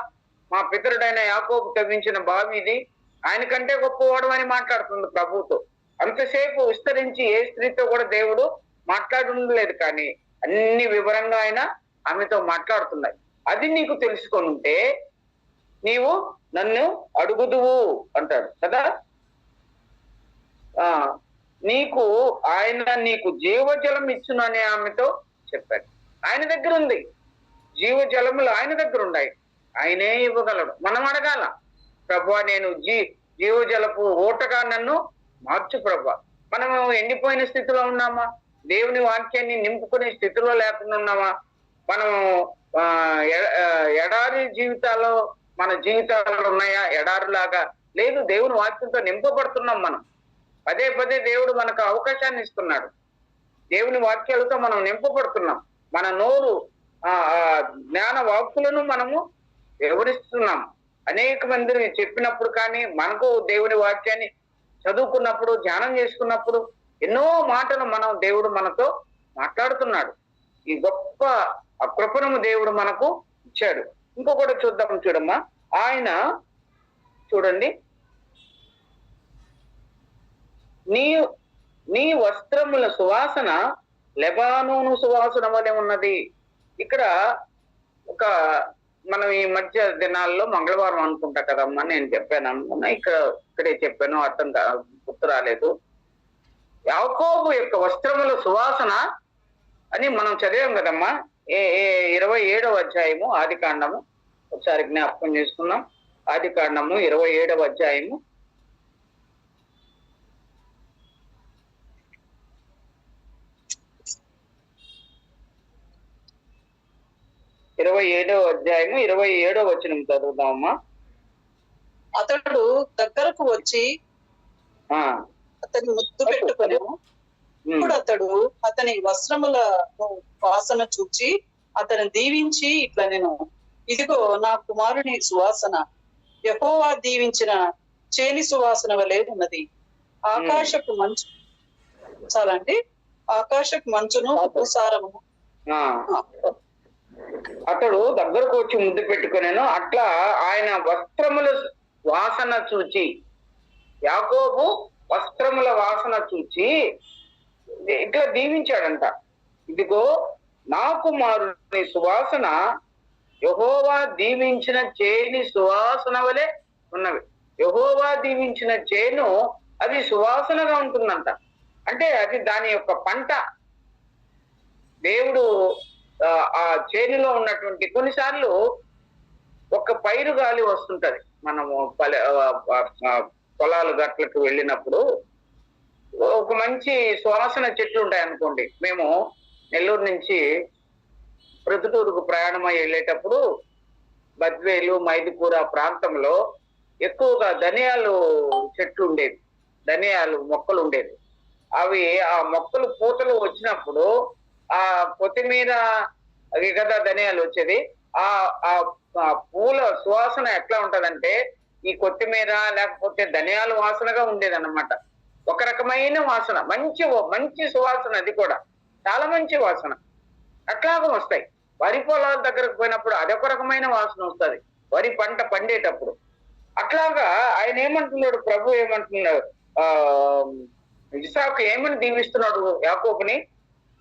మా పితరుడైన యాకోబు తవ్వించిన బావి ఇది, ఆయన కంటే గొప్పవాడు అని మాట్లాడుతుంది ప్రభువుతో. అంతసేపు విస్తరించి ఏ స్త్రీతో కూడా దేవుడు మాట్లాడలేదు, కానీ అన్ని వివరంగా ఆయన ఆమెతో మాట్లాడుతున్నాయి. అది నీకు తెలుసుకొని ఉంటే నీవు నన్ను అడుగుదువు అంటాడు కదా. నీకు జీవజలం ఇచ్చును అని ఆమెతో చెప్పాడు. ఆయన దగ్గర ఉంది జీవజలములు, ఆయన దగ్గర ఉన్నాయి, ఆయనే ఇవ్వగలడు. మనం అడగాల, ప్రభువా నేను జీవజలపు ఓటగా నన్ను మార్చు ప్రభువా. మనము ఎండిపోయిన స్థితిలో ఉన్నామా? దేవుని వాక్యాన్ని నింపుకునే స్థితిలో లేకుండా ఉన్నామా? మనము ఎడారి జీవితాల్లో మన జీవితాలు ఉన్నాయా? ఎడారిలాగా లేదు, దేవుని వాక్యంతో నింపబడుతున్నాం. మనం పదే పదే దేవుడు మనకు అవకాశాన్ని ఇస్తున్నాడు. దేవుని వాక్యాలతో మనం నింపబడుతున్నాం. మన నోరు జ్ఞాన వాక్కులను మనము వివరిస్తున్నాం. అనేక మంది చెప్పినప్పుడు కానీ, మనకు దేవుని వాక్యాన్ని చదువుకున్నప్పుడు, ధ్యానం చేసుకున్నప్పుడు ఎన్నో మాటలు దేవుడు మనతో మాట్లాడుతున్నాడు. ఈ గొప్ప కృపను దేవుడు మనకు ఇచ్చాడు. ఇంకొకటి చూద్దాం, చూడమ్మా. ఆయన చూడండి, నీ వస్త్రముల సువాసన లెబానోను సువాసన వలె ఉన్నది. ఇక్కడ మనం ఈ మధ్య దినాల్లో మంగళవారం అనుకుంటా కదమ్మా, నేను చెప్పాను అనుకున్నా, ఇక్కడే చెప్పాను, అర్థం గుర్తు రాలేదు. యాకోబు యొక్క వస్త్రముల సువాసన అని మనం చదివాం కదమ్మా. 27వ అధ్యాయము ఆది కాండము, ఒకసారి జ్ఞాపకం చేసుకున్నాం. ఆది కాండము 27వ అధ్యాయము 27వ వచనం చదువుదామమ్మా. అతడు దగ్గరకు వచ్చి అతని ముద్దు పెట్టుకుని, ఇప్పుడు అతడు అతని వస్త్రముల వాసన చూచి అతను దీవించి ఇట్లా, నేను ఇదిగో నా కుమారుని సువాసన యెహోవా దీవించిన చేని సువాసన వలె ఉన్నది. ఆకాశపు మంచు చాలండి, ఆకాశపు మంచును ఉపసారము. అతడు దగ్గరకు వచ్చి ముద్దు పెట్టుకునేను, అట్లా ఆయన వస్త్రముల వాసన చూచి, యాకోబు వస్త్రముల వాసన చూచి ఇట్లా దీవించాడంట. ఇదిగో నా కుమారుని సువాసన యెహోవా దీవించిన చేని సువాసన వలె ఉన్నవి. యెహోవా దీవించిన చేను అది సువాసనగా ఉంటుందంట. అంటే అది దాని యొక్క పంట. దేవుడు ఆ చేనులో ఉన్నటువంటి, కొన్నిసార్లు ఒక పైరు గాలి వస్తుంటది. మనము పొలాలు గట్లకు వెళ్ళినప్పుడు ఒక మంచి సువాసన చెట్లు ఉంటాయి అనుకోండి. మేము నెల్లూరు నుంచి ప్రొద్దుటూరుకు ప్రయాణమై వెళ్ళేటప్పుడు బద్వేలు, మైదుకూర ప్రాంతంలో ఎక్కువగా ధనియాలు చెట్లు ఉండేవి, ధనియాలు మొక్కలు ఉండేవి. అవి ఆ మొక్కలు పూతలు వచ్చినప్పుడు ఆ కొత్తిమీర అవి కదా ధనియాలు వచ్చేది. ఆ పూల సువాసన ఎట్లా ఉంటదంటే ఈ కొత్తిమీర లేకపోతే ధనియాల వాసనగా ఉండేది అన్నమాట. ఒక రకమైన వాసన, మంచి సువాసన, అది కూడా చాలా మంచి వాసన. అట్లాగా వస్తాయి. వరి పొలాల దగ్గరకు పోయినప్పుడు అదొక రకమైన వాసన వస్తుంది, వరి పంట పండేటప్పుడు. అట్లాగా ఆయన ఏమంటున్నాడు, ప్రభు ఏమంటున్నాడు, ఇస్సాకు ఏమని దీవిస్తున్నాడు యాకోబుని,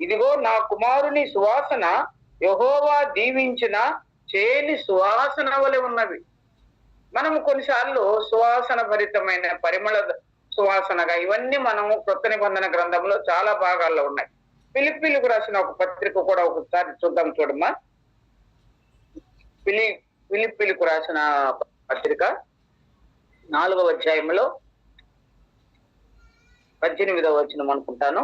ఇదిగో నా కుమారుని సువాసన యెహోవా దీవించిన చేని సువాసన వలె ఉన్నవి. మనము కొన్నిసార్లు సువాసన భరితమైన పరిమళ సువాసనగా ఇవన్నీ మనము కొత్త నిబంధన గ్రంథంలో చాలా భాగాల్లో ఉన్నాయి. ఫిలిప్పీలకు రాసిన ఒక పత్రిక కూడా ఒకసారి చూద్దాం, చూడమ్మా. ఫిలిప్పీలకు రాసిన పత్రిక 4వ అధ్యాయంలో 18వ వచనం అనుకుంటాను.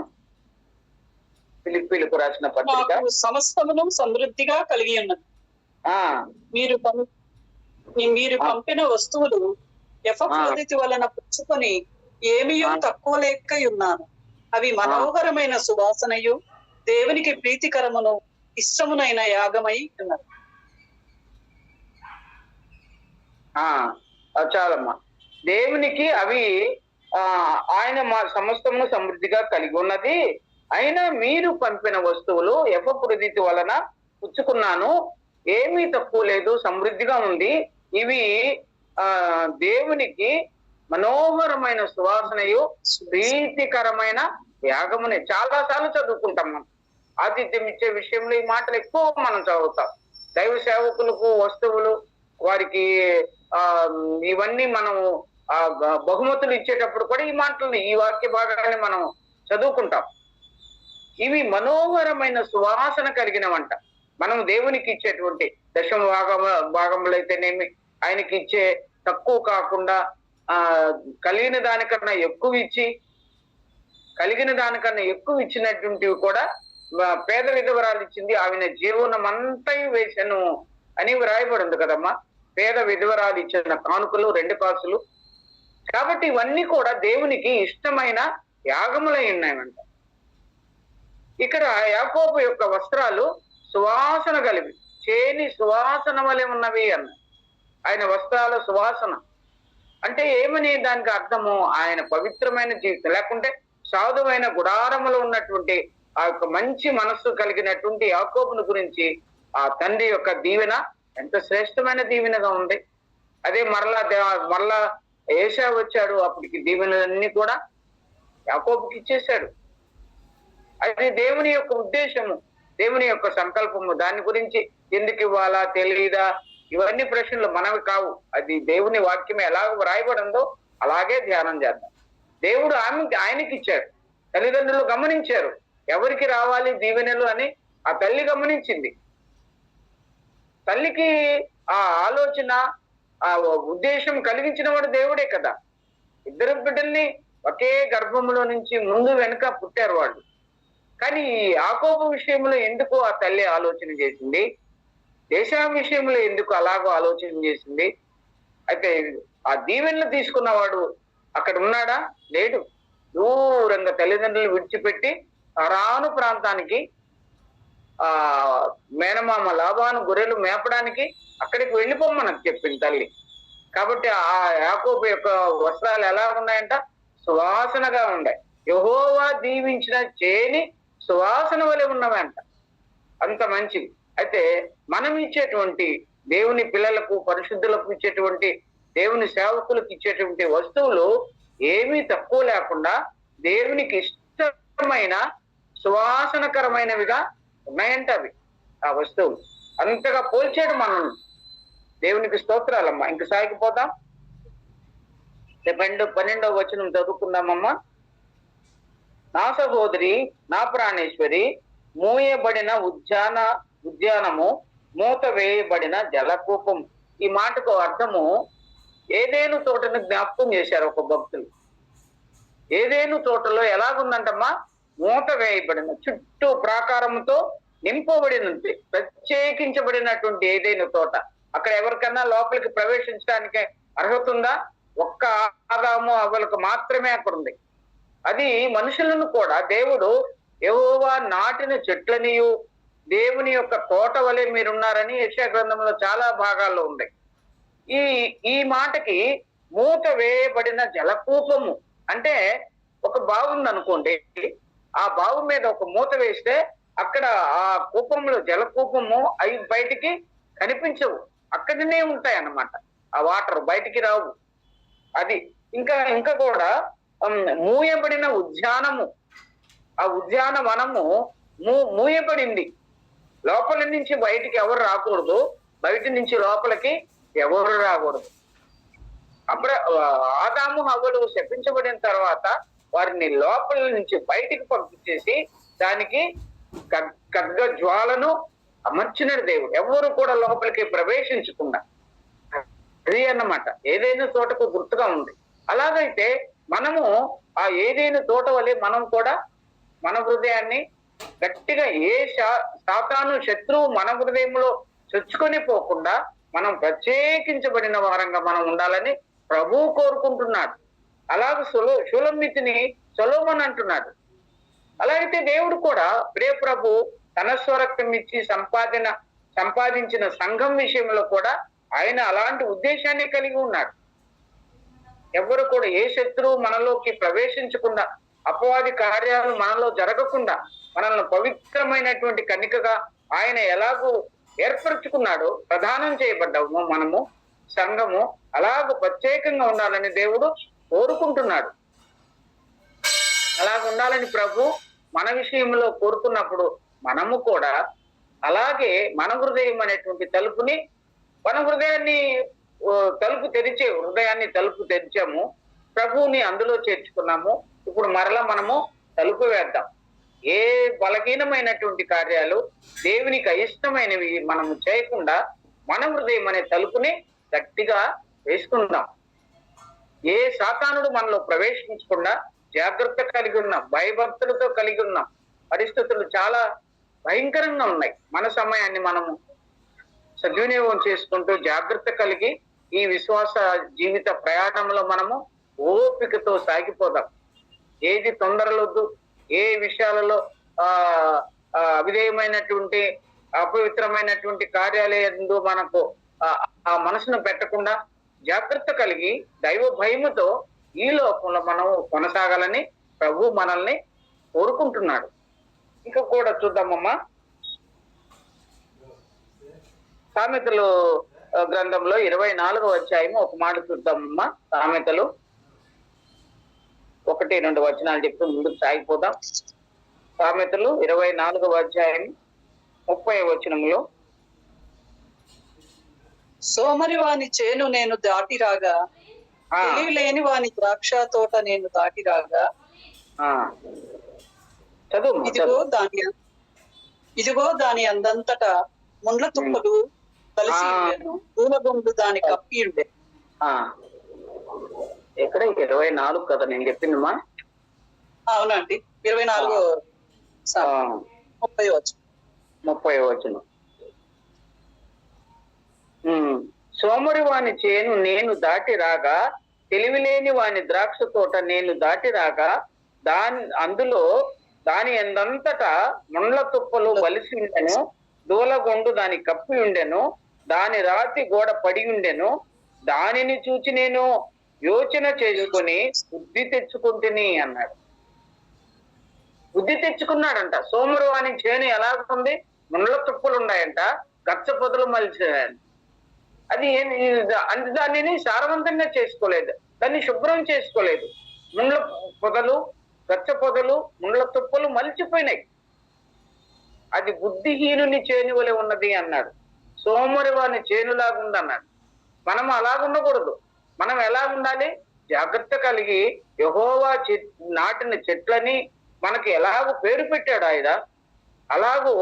ఫిలిప్పీలకు రాసిన పత్రిక. మాకు సమస్తమును సమృద్ధిగా కలిగి ఉన్నది. మీరు పంపిన వస్తువులు ఎఫ్రోదితు వలన పుచ్చుకొని ఏమీయూ తక్కువ లేక ఉన్నాను. అవి మనోహరమైన సువాసనయు దేవునికి ప్రీతికరమును ఇష్టమునైన యాగమై ఉన్నది. చాలమ్మా. దేవునికి అవి ఆయన మా సమస్తము సమృద్ధిగా కలిగి ఉన్నది. అయినా మీరు పంపిన వస్తువులు ఎఫ్రోదితు వలన పుచ్చుకున్నాను, ఏమీ తక్కువ లేదు, సమృద్ధిగా ఉంది. ఇవి దేవునికి మనోహరమైన సువాసనయు ప్రీతికరమైన యాగమునే. చాలా సార్లు చదువుకుంటాం మనం. ఆతిథ్యం ఇచ్చే విషయంలో ఈ మాటలు ఎక్కువ మనం చదువుతాం. దైవ సేవకులకు వస్తువులు, వారికి ఇవన్నీ మనం బహుమతులు ఇచ్చేటప్పుడు కూడా ఈ మాటలని, ఈ వాక్య భాగాన్ని మనం చదువుకుంటాం. ఇవి మనోహరమైన సువాసన కలిగినవంట. మనం దేవునికి ఇచ్చేటువంటి దశమ భాగములైతేనేమి, ఆయనకి ఇచ్చే తక్కువ కాకుండా కలిగిన దానికన్నా ఎక్కువ ఇచ్చినటువంటివి కూడా పేద విధవరాలు ఇచ్చింది. ఆమె జీవనం అంతా వేశాను అని వ్రాయబడి ఉంది కదమ్మా. పేద విధవరాలు ఇచ్చిన కానుకలు 2 కాసులు. కాబట్టి ఇవన్నీ కూడా దేవునికి ఇష్టమైన యాగములై ఉన్నాయంట. ఇక్కడ యాకోబు యొక్క వస్త్రాలు సువాసన కలిపి చేని సువాసన వలె ఉన్నవి అన్న. ఆయన వస్త్రాల సువాసన అంటే ఏమని దానికి అర్థము? ఆయన పవిత్రమైన జీవితం, లేకుంటే సాధువైన గుడారములో ఉన్నటువంటి ఆ యొక్క మంచి మనస్సు కలిగినటువంటి యాకోబుని గురించి ఆ తండ్రి యొక్క దీవెన ఎంత శ్రేష్టమైన దీవెనగా ఉంది. అదే మరలా ఏశావు వచ్చాడు, అప్పటికి దీవెనలన్నీ కూడా యాకోబుకి ఇచ్చేశాడు. అది దేవుని యొక్క ఉద్దేశము, దేవుని యొక్క సంకల్పము. దాని గురించి ఎందుకు ఇవ్వాలా, తెలియదా, ఇవన్నీ ప్రశ్నలు మనవి కావు. అది దేవుని వాక్యం ఎలాగ వ్రాయబడిందో అలాగే ధ్యానం చేద్దాం. దేవుడు ఆయనకి ఇచ్చాడు. తల్లిదండ్రులు గమనించారు ఎవరికి రావాలి దీవెనలు అని. ఆ తల్లి గమనించింది. తల్లికి ఆ ఆలోచన, ఆ ఉద్దేశం కలిగించిన వాడు దేవుడే కదా. 2 బిడ్డల్ని ఒకే గర్భంలో నుంచి ముందు వెనుక పుట్టారు వాళ్ళు. కానీ యాకోబు విషయంలో ఎందుకు ఆ తల్లి ఆలోచన చేసింది? దేశం విషయంలో ఎందుకు అలాగో ఆలోచన చేసింది? అయితే ఆ దీవెనలు తీసుకున్నవాడు అక్కడ ఉన్నాడా? లేడు. దూరంగా తల్లిదండ్రులు విడిచిపెట్టి అరాను ప్రాంతానికి మేనమామ లాబాను గొర్రెలు మేపడానికి అక్కడికి వెళ్ళిపోమ్మని చెప్పింది తల్లి. కాబట్టి ఆ యాకోబు యొక్క వస్త్రాలు ఎలా ఉన్నాయంట? సువాసనగా ఉన్నాయి. యెహోవా దీవించిన చేని సువాసన వలె ఉన్నవంట. అంత మంచిది. అయితే మనం ఇచ్చేటువంటి దేవుని పిల్లలకు, పరిశుద్ధులకు ఇచ్చేటువంటి దేవుని సేవకులకు ఇచ్చేటువంటి వస్తువులు ఏమీ తక్కువ లేకుండా దేవునికి ఇష్టమైన సువాసనకరమైనవిగా ఉన్నాయంట. అవి ఆ వస్తువులు అంతగా పోల్చాడు మనం. దేవునికి స్తోత్రాలమ్మా. ఇంక సాగిపోతాం. 12వ వచనం చదువుకుందామమ్మా. నా సహోదరి, నా ప్రాణేశ్వరి, మూయబడిన ఉద్యానము, మూత వేయబడిన జలకూపం. ఈ మాటకు అర్థము ఏదేను తోటను జ్ఞాపకం చేశారు ఒక భక్తులు. ఏదేను తోటలో ఎలాగుందంటమ్మా? మూత వేయబడిన, చుట్టూ ప్రాకారంతో నింపబడినంతే ప్రత్యేకించబడినటువంటి ఏదైనా తోట. అక్కడ ఎవరికన్నా లోపలికి ప్రవేశించడానికి అర్హత ఉందా? ఒక్క ఆదాము అవ్వలకు మాత్రమే అక్కడ ఉంది. అది మనుషులను కూడా దేవుడు యెహోవా నాటిన చెట్లనియు దేవుని యొక్క తోట వలె మీరున్నారని యెషయా గ్రంథంలో చాలా భాగాల్లో ఉంది. ఈ మాటకి మూత వేయబడిన జలకూపము అంటే ఒక బావి ఉందనుకోండి, ఆ బావి మీద ఒక మూత వేస్తే అక్కడ ఆ కూపంలో జలకూపము అవి బయటికి కనిపించవు, అక్కడనే ఉంటాయి అన్నమాట. ఆ వాటర్ బయటికి రావు. అది ఇంకా కూడా మూయబడిన ఉద్యానము, ఆ ఉద్యానవనము మూయబడింది. లోపల నుంచి బయటికి ఎవరు రాకూడదు, బయట నుంచి లోపలికి ఎవరు రాకూడదు. అప్పుడు ఆదాము హవ్వలు శపించబడిన తర్వాత వారిని లోపల నుంచి బయటికి పంపించేసి దానికి ఖడ్గ జ్వాలను అమర్చినాడు దేవుడు, ఎవరు కూడా లోపలికి ప్రవేశించకుండా. అది అన్నమాట ఏదైనా తోటకు గుర్తుగా ఉంది. అలాగైతే మనము ఆ ఏదైనా తోట వలె మనం కూడా మన హృదయాన్ని గట్టిగా సాతాను శత్రువు మన హృదయంలో చొచ్చుకొని పోకుండా మనం ప్రత్యేకించబడిన వారంగా మనం ఉండాలని ప్రభువు కోరుకుంటున్నాడు. అలాగే షూలమ్మితిని సొలొమోను అంటున్నాడు. అలాగైతే దేవుడు కూడా ప్రియ ప్రభు తన స్వరక్తం ఇచ్చి సంపాదించిన సంఘం విషయంలో కూడా ఆయన అలాంటి ఉద్దేశాన్ని కలిగి ఉన్నాడు. ఎవరు కూడా ఏ శత్రువు మనలోకి ప్రవేశించకుండా, అపవాది కార్యాలు మనలో జరగకుండా మనల్ని పవిత్రమైనటువంటి కన్నికగా ఆయన ఎలాగూ ఏర్పరచుకున్నాడో, ప్రదానం చేయబడ్డాము మనము సంఘము అలాగ ప్రత్యేకంగా ఉండాలని దేవుడు కోరుకుంటున్నాడు. అలాగ ఉండాలని ప్రభు మన విషయంలో కోరుకున్నప్పుడు మనము కూడా అలాగే మన హృదయం అనేటువంటి తలుపుని, మన హృదయాన్ని తలుపు తెరిచాము, ప్రభువుని అందులో చేర్చుకున్నాము. ఇప్పుడు మరలా మనము తలుపు వేద్దాం. ఏ బలహీనమైనటువంటి కార్యాలు, దేవునికి అయిష్టమైనవి మనము చేయకుండా మన హృదయం అనే తలుపుని గట్టిగా వేసుకుందాం. ఏ సాతానుడు మనలో ప్రవేశించకుండా జాగ్రత్త కలిగి ఉన్నాం, భయభక్తులతో కలిగి ఉన్నాం. పరిస్థితులు చాలా భయంకరంగా ఉన్నాయి. మన సమయాన్ని మనము సద్వినియోగం చేసుకుంటూ జాగ్రత్త కలిగి ఈ విశ్వాస జీవిత ప్రయాణంలో మనము ఓపికతో సాగిపోదాం. ఏది తొందరలొద్దు, ఏ విషయాలలో అవిధేయమైనటువంటి అపవిత్రమైనటువంటి కార్యాలయంలో మనకు ఆ మనసును పెట్టకుండా జాగ్రత్త కలిగి దైవ భయముతో ఈ లోకంలో మనం కొనసాగాలని ప్రభు మనల్ని కోరుకుంటున్నాడు. ఇంకా కూడా చూద్దామమ్మా, సామెతలు గ్రంథంలో 24వ అధ్యాయము ఒక మాట చూద్దామమ్మా. సామెతలు 1-2 వచనాలు చెప్పి ముందుకు సాగిపోదాం. సామెతలు 24వ అధ్యాయం 30వ వచనంలో, సోమరి వాని చేను నేను దాటి రాగా, తెలివి లేని వాని ద్రాక్ష తోట నేను దాటి రాగా, ఇదిగో దాని అందంతటా ముండ్ల తుప్పలు కలిసి ఉండేను, పూలగొండు దాని కప్పి ఉండే. ఎక్కడ 24 కదా నేను చెప్పిందమ్మా? అవునండి, 24 30 వచనం. సోమరి వాని చేను నేను దాటి రాగా, తెలివిలేని వాని ద్రాక్ష తోట నేను దాటి రాగా, అందులో దాని ఎందంతటా ముండ్ల తుప్పలు బలిసి ఉండెను, దూలగొండు దాని కప్పి ఉండెను, దాని రాతి గోడ పడి ఉండెను. దానిని చూచి నేను యోచన చేసుకుని బుద్ధి తెచ్చుకుంటుని అన్నాడు. బుద్ధి తెచ్చుకున్నాడంట. సోమరు వాని చేను ఎలాగుంది? ముండ్ల తుప్పలు ఉన్నాయంట, గచ్చ పొదలు మలిచాయంట. అది దానిని సారవంతంగా చేసుకోలేదు, దాన్ని శుభ్రం చేసుకోలేదు. ముండ్ల పొదలు, గచ్చ పొదలు, ముండ్ల తుప్పలు మలిచిపోయినాయి. అది బుద్ధిహీనుని చేను వలె ఉన్నది అన్నాడు. సోమరి వాని చేనులాగుంది అన్నాడు. మనం అలాగుండకూడదు. మనం ఎలా ఉండాలి? జాగ్రత్త కలిగి యెహోవా నాటిన చెట్లని మనకి ఎలాగో పేరు పెట్టాడు ఆయన, అలాగూ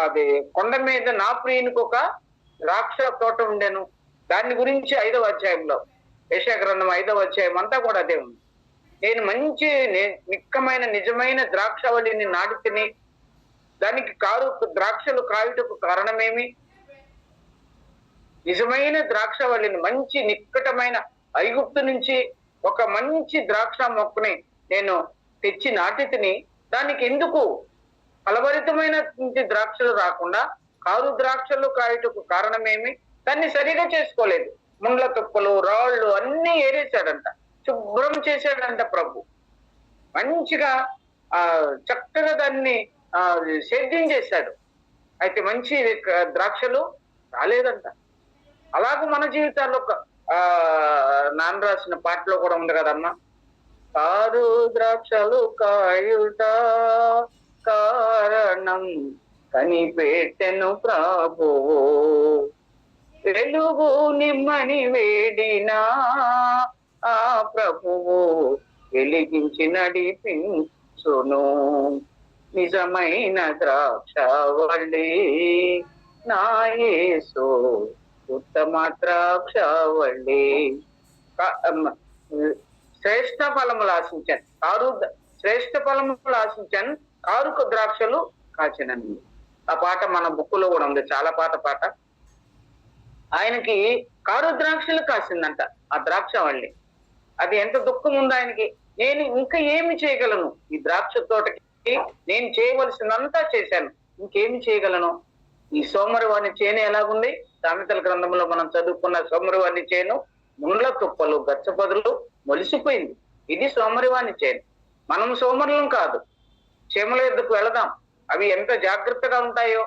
అది కొండ మీద నా ప్రియునికి ఒక ద్రాక్ష తోట ఉండెను. దాని గురించి 5వ అధ్యాయంలో, యెషయా గ్రంథం 5వ అధ్యాయం అంతా కూడా అదే ఉంది. నేను మంచి నిక్కమైన నిజమైన ద్రాక్షవల్లిని నాటి తిని దానికి ద్రాక్షలు కాయుటకు కారణమేమి? నిజమైన ద్రాక్షవల్లిని, మంచి నిక్కటమైన ఐగుప్తు నుంచి ఒక మంచి ద్రాక్ష మొక్కని నేను తెచ్చి నాటి తిని దానికి ఎందుకు ఫలభరితమైన ద్రాక్షలు రాకుండా కారు ద్రాక్షలు కాయుటకు కారణమేమి? దాన్ని సరిగా చేసుకోలేదు. ముండ్ల తుప్పలు, రాళ్ళు అన్ని ఏరేశాడంట, శుభ్రం చేశాడంట ప్రభు. మంచిగా చక్కగా దాన్ని సేద్యం చేశాడు. అయితే మంచి ద్రాక్షలు రాలేదంట. అలాగే మన జీవితాల్లో నాన్న రాసిన పాటలో కూడా ఉంది కదమ్మా, కారు ద్రాక్షలు కాయుట కారణం కనిపెట్టెను ప్రభువు, వెలుగు నిమ్మని వేడినా ఆ ప్రభువు వెలిగించి నడిపించును, నిజమైన ద్రాక్షవల్లి నా యేసు ఉత్తమ ద్రాక్షవల్లి. శ్రేష్ట ఫలములు ఆశించాను. శ్రేష్ఠ ఫలములు ఆశించాను, కారుక ద్రాక్షలు కాచినని. ఆ పాట మన బుక్కులో కూడా ఉంది, చాలా పాట. ఆయనకి కారు ద్రాక్షలు కాసిందంట ఆ ద్రాక్ష వల్లి. అది ఎంత దుఃఖం ఉంది ఆయనకి. నేను ఇంకా ఏమి చేయగలను, ఈ ద్రాక్ష తోటకి నేను చేయవలసిందంతా చేశాను, ఇంకేమి చేయగలను. ఈ సోమరివాణి చేను ఎలాగుంది, సామెతల గ్రంథంలో మనం చదువుకున్న సోమరివాణి చేను ముండ్ల తుప్పలు గచ్చపదులు మొలిసిపోయింది. ఇది సోమరివాణి చేను. మనం సోమరులం కాదు. చీమల ఎద్దుకు వెళదాం, అవి ఎంత జాగ్రత్తగా ఉంటాయో,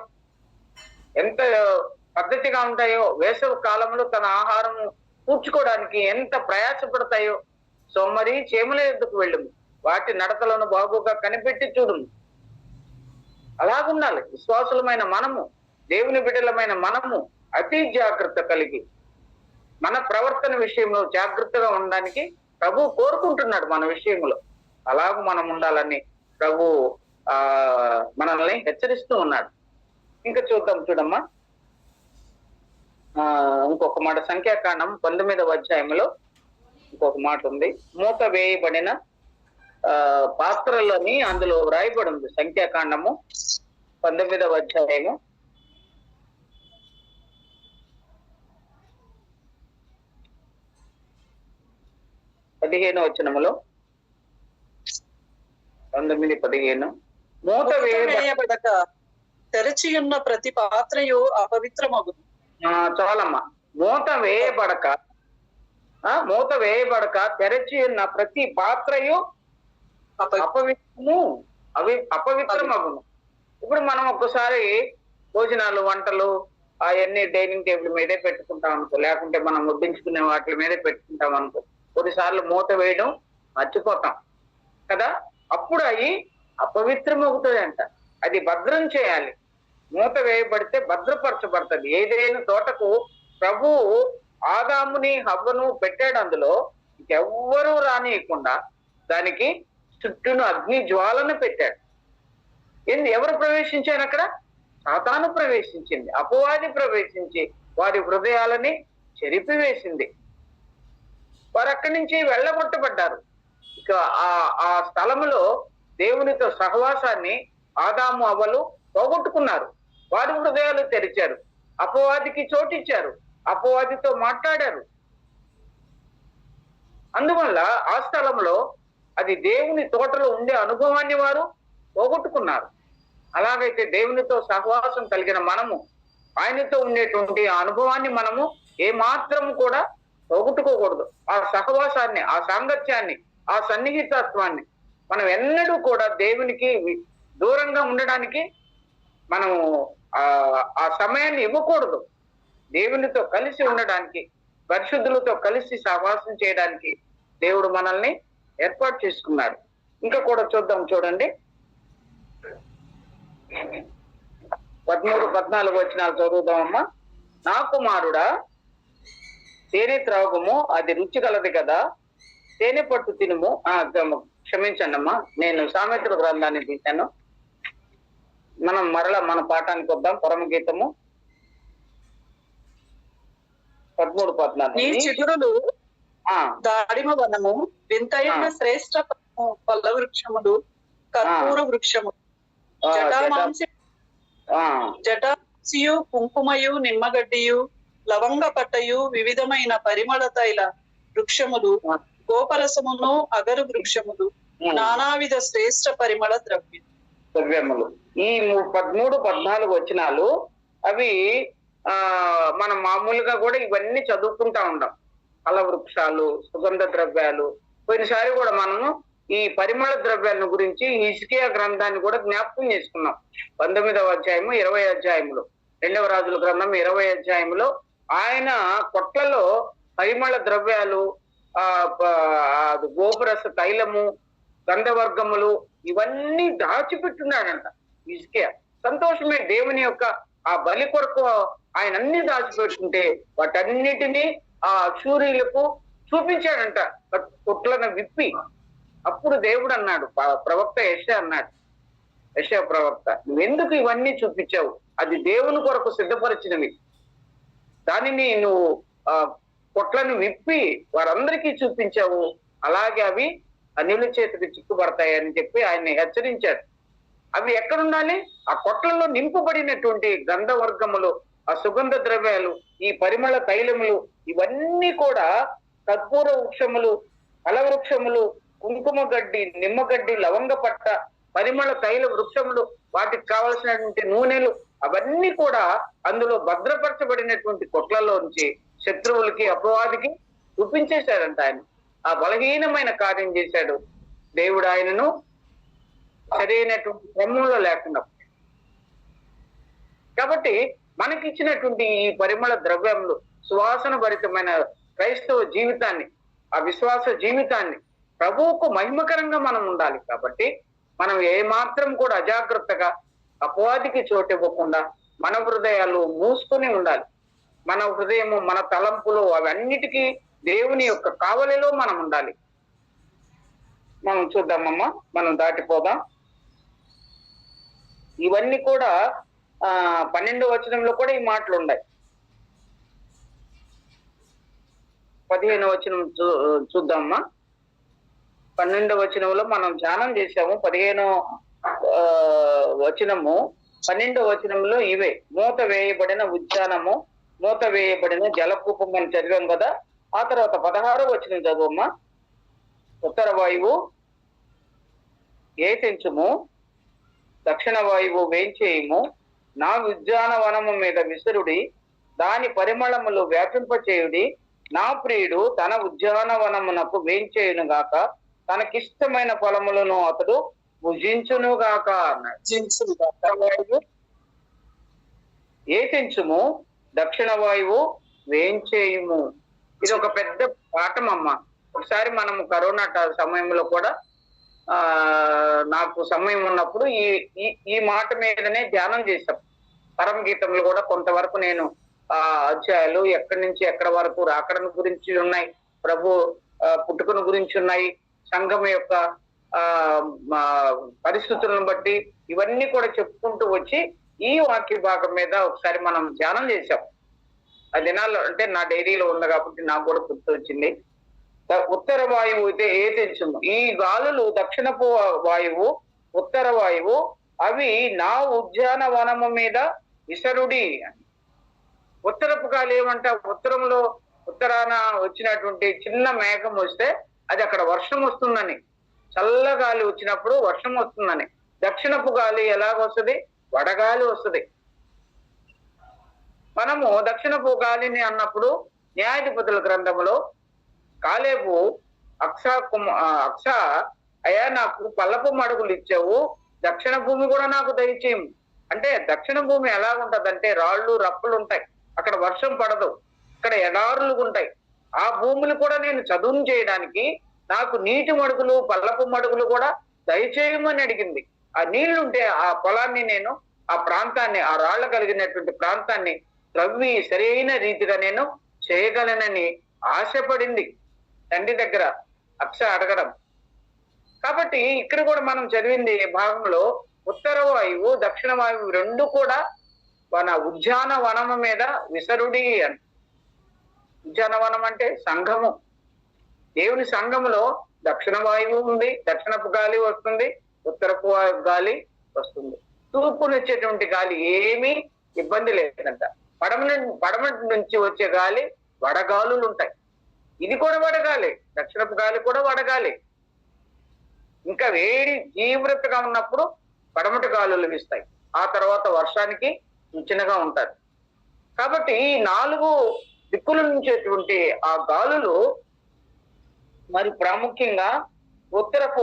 ఎంత పద్ధతిగా ఉంటాయో, వేసవి కాలంలో తన ఆహారం కూర్చుకోవడానికి ఎంత ప్రయాసపడతాయో. సోమరి చీమల ఎద్దుకు వెళ్ళము, వాటి నడతలను బాగుగా కనిపెట్టి చూడుము. అలాగుండాలి విశ్వాసులమైన మనము, దేవుని బిడ్డలమైన మనము అతి జాగ్రత్త కలిగి మన ప్రవర్తన విషయంలో జాగ్రత్తగా ఉండడానికి ప్రభు కోరుకుంటున్నాడు మన విషయంలో. అలాగూ మనం ఉండాలని ప్రభు మనల్ని హెచ్చరిస్తూ ఉన్నాడు. ఇంకా చూడమ్మా, ఇంకొక మాట, సంఖ్యాకాండం 19వ అధ్యాయంలో ఇంకొక మాట ఉంది. మూత వేయబడిన పాత్రలని అందులో వ్రాయబడి ఉంది. సంఖ్యాకాండము 19వ అధ్యాయము 15వ వచనములో, 19:15, మూత వేయబడక తెరచి ఉన్న ప్రతి పాత్రయు అపవిత్రమగును. చాలమ్మా, మూత వేయబడక తెరచి ఉన్న ప్రతి పాత్రయు అపవిత్రమగును. ఇప్పుడు మనం ఒక్కసారి భోజనాలు, వంటలు అవన్నీ డైనింగ్ టేబుల్ మీదే పెట్టుకుంటాం అనుకో, లేకుంటే మనం వడ్డించుకునే వాటి మీదే పెట్టుకుంటాం అనుకో, కొన్నిసార్లు మూత వేయడం మర్చిపోతాం కదా. అప్పుడు అవి అపవిత్రమవుతుంది అంట. అది భద్రం చేయాలి. మూత వేయబడితే భద్రపరచబడుతుంది. ఏదైనా తోటకు ప్రభువు ఆదాముని హవ్వను పెట్టాడు, అందులో ఎవ్వరూ రానియకుండా దానికి చుట్టూను అగ్ని జ్వాలను పెట్టాడు. ఎవరు ప్రవేశించారు అక్కడ? సాతాను ప్రవేశించింది, అపవాది ప్రవేశించి వారి హృదయాలని చెరిపివేసింది. వారు అక్కడి నుంచి వెళ్ళగొట్టబడ్డారు. ఇక ఆ స్థలములో దేవునితో సహవాసాన్ని ఆదాము అవ్వలు పోగొట్టుకున్నారు. వారి హృదయాలు తెరిచారు, అపవాదికి చోటిచ్చారు, అపవాదితో మాట్లాడారు. అందువల్ల ఆ స్థలంలో అది దేవుని తోటలో ఉండే అనుభవాన్ని వారు పోగొట్టుకున్నారు. అలాగైతే దేవునితో సహవాసం కలిగిన మనము, ఆయనతో ఉండేటువంటి ఆ అనుభవాన్ని మనము ఏమాత్రము కూడా పోగొట్టుకోకూడదు. ఆ సహవాసాన్ని, ఆ సాంగత్యాన్ని, ఆ సన్నిహితత్వాన్ని మనం ఎన్నడూ కూడా దేవునికి దూరంగా ఉండడానికి మనము ఆ సమయాన్ని ఇవ్వకూడదు. దేవునితో కలిసి ఉండడానికి, పరిశుద్ధులతో కలిసి సహవాసం చేయడానికి దేవుడు మనల్ని ఏర్పాటు చేసుకున్నాడు. ఇంకా కూడా చూడండి, 13-14 వచనాలు చదువుదామమ్మా. నా కుమారుడా, తేనె త్రాగుము, అది రుచి కలది కదా, తేనె పట్టు తినుము. క్షమించండి అమ్మా, నేను సామెతల గ్రంథాన్ని తీశాను. మనం మరలా మన పాఠానికి వద్దాం. పరమగీతము 13-14. నీ చిగురులు దాడిమ వనము, వింతైన శ్రేష్ఠ పల్ల వృక్షములు, కర్పూర వృక్షము, జటాంసియు, కుంకుమయు, నిమ్మగడ్డియు, లవంగ పట్టయు, వివిధమైన పరిమళ తైల వృక్షములు, గోపరసమును, అగరు వృక్షములు, నానావిధ శ్రేష్ఠ పరిమళ ద్రవ్యములు. ఈ 13-14 వచనాలు అవి మనం మామూలుగా కూడా ఇవన్నీ చదువుకుంటా ఉంటాం. ఫల వృక్షాలు, సుగంధ ద్రవ్యాలు. కొన్నిసారి కూడా మనము ఈ పరిమళ ద్రవ్యాలను గురించి హిజ్కియా గ్రంథాన్ని కూడా జ్ఞాపకం చేసుకున్నాం. 19వ అధ్యాయము 20వ అధ్యాయంలో, 2వ రాజుల గ్రంథం 20వ అధ్యాయంలో ఆయన కొట్లలో పరిమళ ద్రవ్యాలు, గోపురస తైలము, గంధవర్గములు ఇవన్నీ దాచిపెట్టున్నాడంట హిజ్కియా. సంతోషమే, దేవుని యొక్క ఆ బలి కొరకు ఆయన అన్ని దాచిపెట్టుకుంటే వాటన్నిటినీ ఆ అశూరీయులకు చూపించాడంట కొట్లను విప్పి. అప్పుడు దేవుడు అన్నాడు, ప్రవక్త యెషయా అన్నాడు, యెషయా ప్రవక్త, నువ్వెందుకు ఇవన్నీ చూపించావు? అది దేవుని కొరకు సిద్ధపరిచినవి. దానిని నువ్వు కొట్లను విప్పి వారందరికీ చూపించావు. అలాగే అవి అనిల చేతికి చిక్కుబడతాయని చెప్పి ఆయన్ని హెచ్చరించాడు. అవి ఎక్కడ ఉండాలి? ఆ కొట్లలో నింపబడినటువంటి గంధవర్గములు, ఆ సుగంధ ద్రవ్యాలు, ఈ పరిమళ తైలములు, ఇవన్నీ కూడా కర్పూర వృక్షములు, ఫల వృక్షములు, కుంకుమ గడ్డి, నిమ్మగడ్డి, లవంగ పట్ట, పరిమళ తైల వృక్షములు, వాటికి కావలసినటువంటి నూనెలు, అవన్నీ కూడా అందులో భద్రపరచబడినటువంటి కొట్లలోంచి శత్రువులకి, అపవాదికి చూపించేశాడంట. ఆయన ఆ బలహీనమైన కార్యం చేశాడు. దేవుడు ఆయనను సరైనటువంటి క్రమంలో లేకుండా. కాబట్టి మనకిచ్చినటువంటి ఈ పరిమళ ద్రవ్యములు, సువాసన భరితమైన క్రైస్తవ జీవితాన్ని, ఆ విశ్వాస జీవితాన్ని ప్రభువుకు మహిమకరంగా మనం ఉండాలి. కాబట్టి మనం ఏమాత్రం కూడా అజాగ్రత్తగా అపవాదికి చోటు ఇవ్వకుండా మన హృదయాలు మూసుకొని ఉండాలి. మన హృదయము, మన తలంపులు, అవన్నిటికీ దేవుని యొక్క కావలిలో మనం ఉండాలి. మనం చూద్దామమ్మా, మనం దాటిపోదాం. ఇవన్నీ కూడా 12వ వచనంలో కూడా ఈ మాటలు ఉన్నాయి. 15వ వచనం చూద్దామమ్మా. 12వ వచనంలో మనం ధ్యానం చేశాము. 15వ వచనము 12వ వచనంలో ఇవే మూత వేయబడిన ఉద్యానము, మూత వేయబడిన జలకూపం అని చదివాం కదా. ఆ తర్వాత 16వ వచనం చదువమ్మా. ఉత్తర వాయువు ఏతించుము, దక్షిణ వాయువు వేంచేయుము, నా ఉద్యానవనము మీద విసురుడి, దాని పరిమళములు వ్యాపింపచేయుడి. నా ప్రియుడు తన ఉద్యానవనమునకు వేంచేయును గాక, తనకిష్టమైన ఫలములను అతడు భుజించును గాక అన్నాడు. ఉత్తర వాయువు ఏతించుము, దక్షిణ వాయువు వేంచేయుము. ఇది ఒక పెద్ద పాఠం అమ్మ. ఒకసారి మనము కరోనా సమయంలో కూడా నాకు సమయం ఉన్నప్పుడు ఈ మాట మీదనే ధ్యానం చేశాం. పరమ గీతంలో కూడా కొంతవరకు నేను అధ్యాయాలు ఎక్కడి నుంచి ఎక్కడ వరకు రాకడను గురించి ఉన్నాయి, ప్రభు పుట్టుకను గురించి ఉన్నాయి, సంఘం యొక్క పరిస్థితులను బట్టి ఇవన్నీ కూడా చెప్పుకుంటూ వచ్చి ఈ వాక్య భాగం మీద ఒకసారి మనం ధ్యానం చేశాం. ఆ దినాల్లో అంటే నా డైరీలో ఉంది కాబట్టి నాకు కూడా గుర్తు వచ్చింది. ఉత్తర వాయువు అయితే ఏతించుము, ఈ గాలులు దక్షిణపు వాయువు, ఉత్తర వాయువు, అవి నా ఉద్యానవనము మీద విసరుడి. ఉత్తరపు గాలి ఏమంట? ఉత్తరంలో ఉత్తరాన వచ్చినటువంటి చిన్న మేఘం వస్తే అది అక్కడ వర్షం వస్తుందని, చల్ల గాలి వచ్చినప్పుడు వర్షం వస్తుందని. దక్షిణపు గాలి ఎలాగొస్తుంది? వడగాలి వస్తుంది. మనము దక్షిణపు గాలిని అన్నప్పుడు న్యాయాధిపతుల గ్రంథంలో కాలేబు అక్స అయ్యా నాకు పల్లపు మడుగులు ఇచ్చావు, దక్షిణ భూమి కూడా నాకు దయచేయము. అంటే దక్షిణ భూమి ఎలా ఉంటదంటే రాళ్ళు రప్పులు ఉంటాయి, అక్కడ వర్షం పడదు, ఇక్కడ ఎడారులు ఉంటాయి. ఆ భూములు కూడా నేను చదును చేయడానికి నాకు నీటి మడుగులు, పల్లపు మడుగులు కూడా దయచేయమని అడిగింది. ఆ నీళ్లుంటే ఆ పొలాన్ని నేను, ఆ ప్రాంతాన్ని, ఆ రాళ్ల కలిగినటువంటి ప్రాంతాన్ని త్రవ్వి సరైన రీతిగా నేను చేయగలనని ఆశపడింది తండ్రి దగ్గర అక్ష అడగడం. కాబట్టి ఇక్కడ కూడా మనం చదివింది భాగంలో ఉత్తర వాయువు, దక్షిణ వాయువు రెండు కూడా మన ఉద్యానవనము మీద విసరుడి అని. ఉద్యానవనం అంటే సంఘము, దేవుని సంఘములో దక్షిణ వాయువు ఉంది, దక్షిణపు గాలి వస్తుంది, ఉత్తరపు గాలి వస్తుంది. తూర్పునిచ్చేటువంటి గాలి ఏమీ ఇబ్బంది లేదంట. పడమటి నుంచి వచ్చే గాలి వడగాలులు ఉంటాయి. ఇది కూడా వడగాలి, దక్షిణపు గాలి కూడా వడగాలి. ఇంకా వేడి తీవ్రతగా ఉన్నప్పుడు పడమటి గాలులు వీస్తాయి. ఆ తర్వాత వర్షానికి సూచనగా ఉంటారు. కాబట్టి ఈ 4 దిక్కుల నుంచేటువంటి ఆ గాలులు మరి ప్రాముఖ్యంగా ఉత్తరపు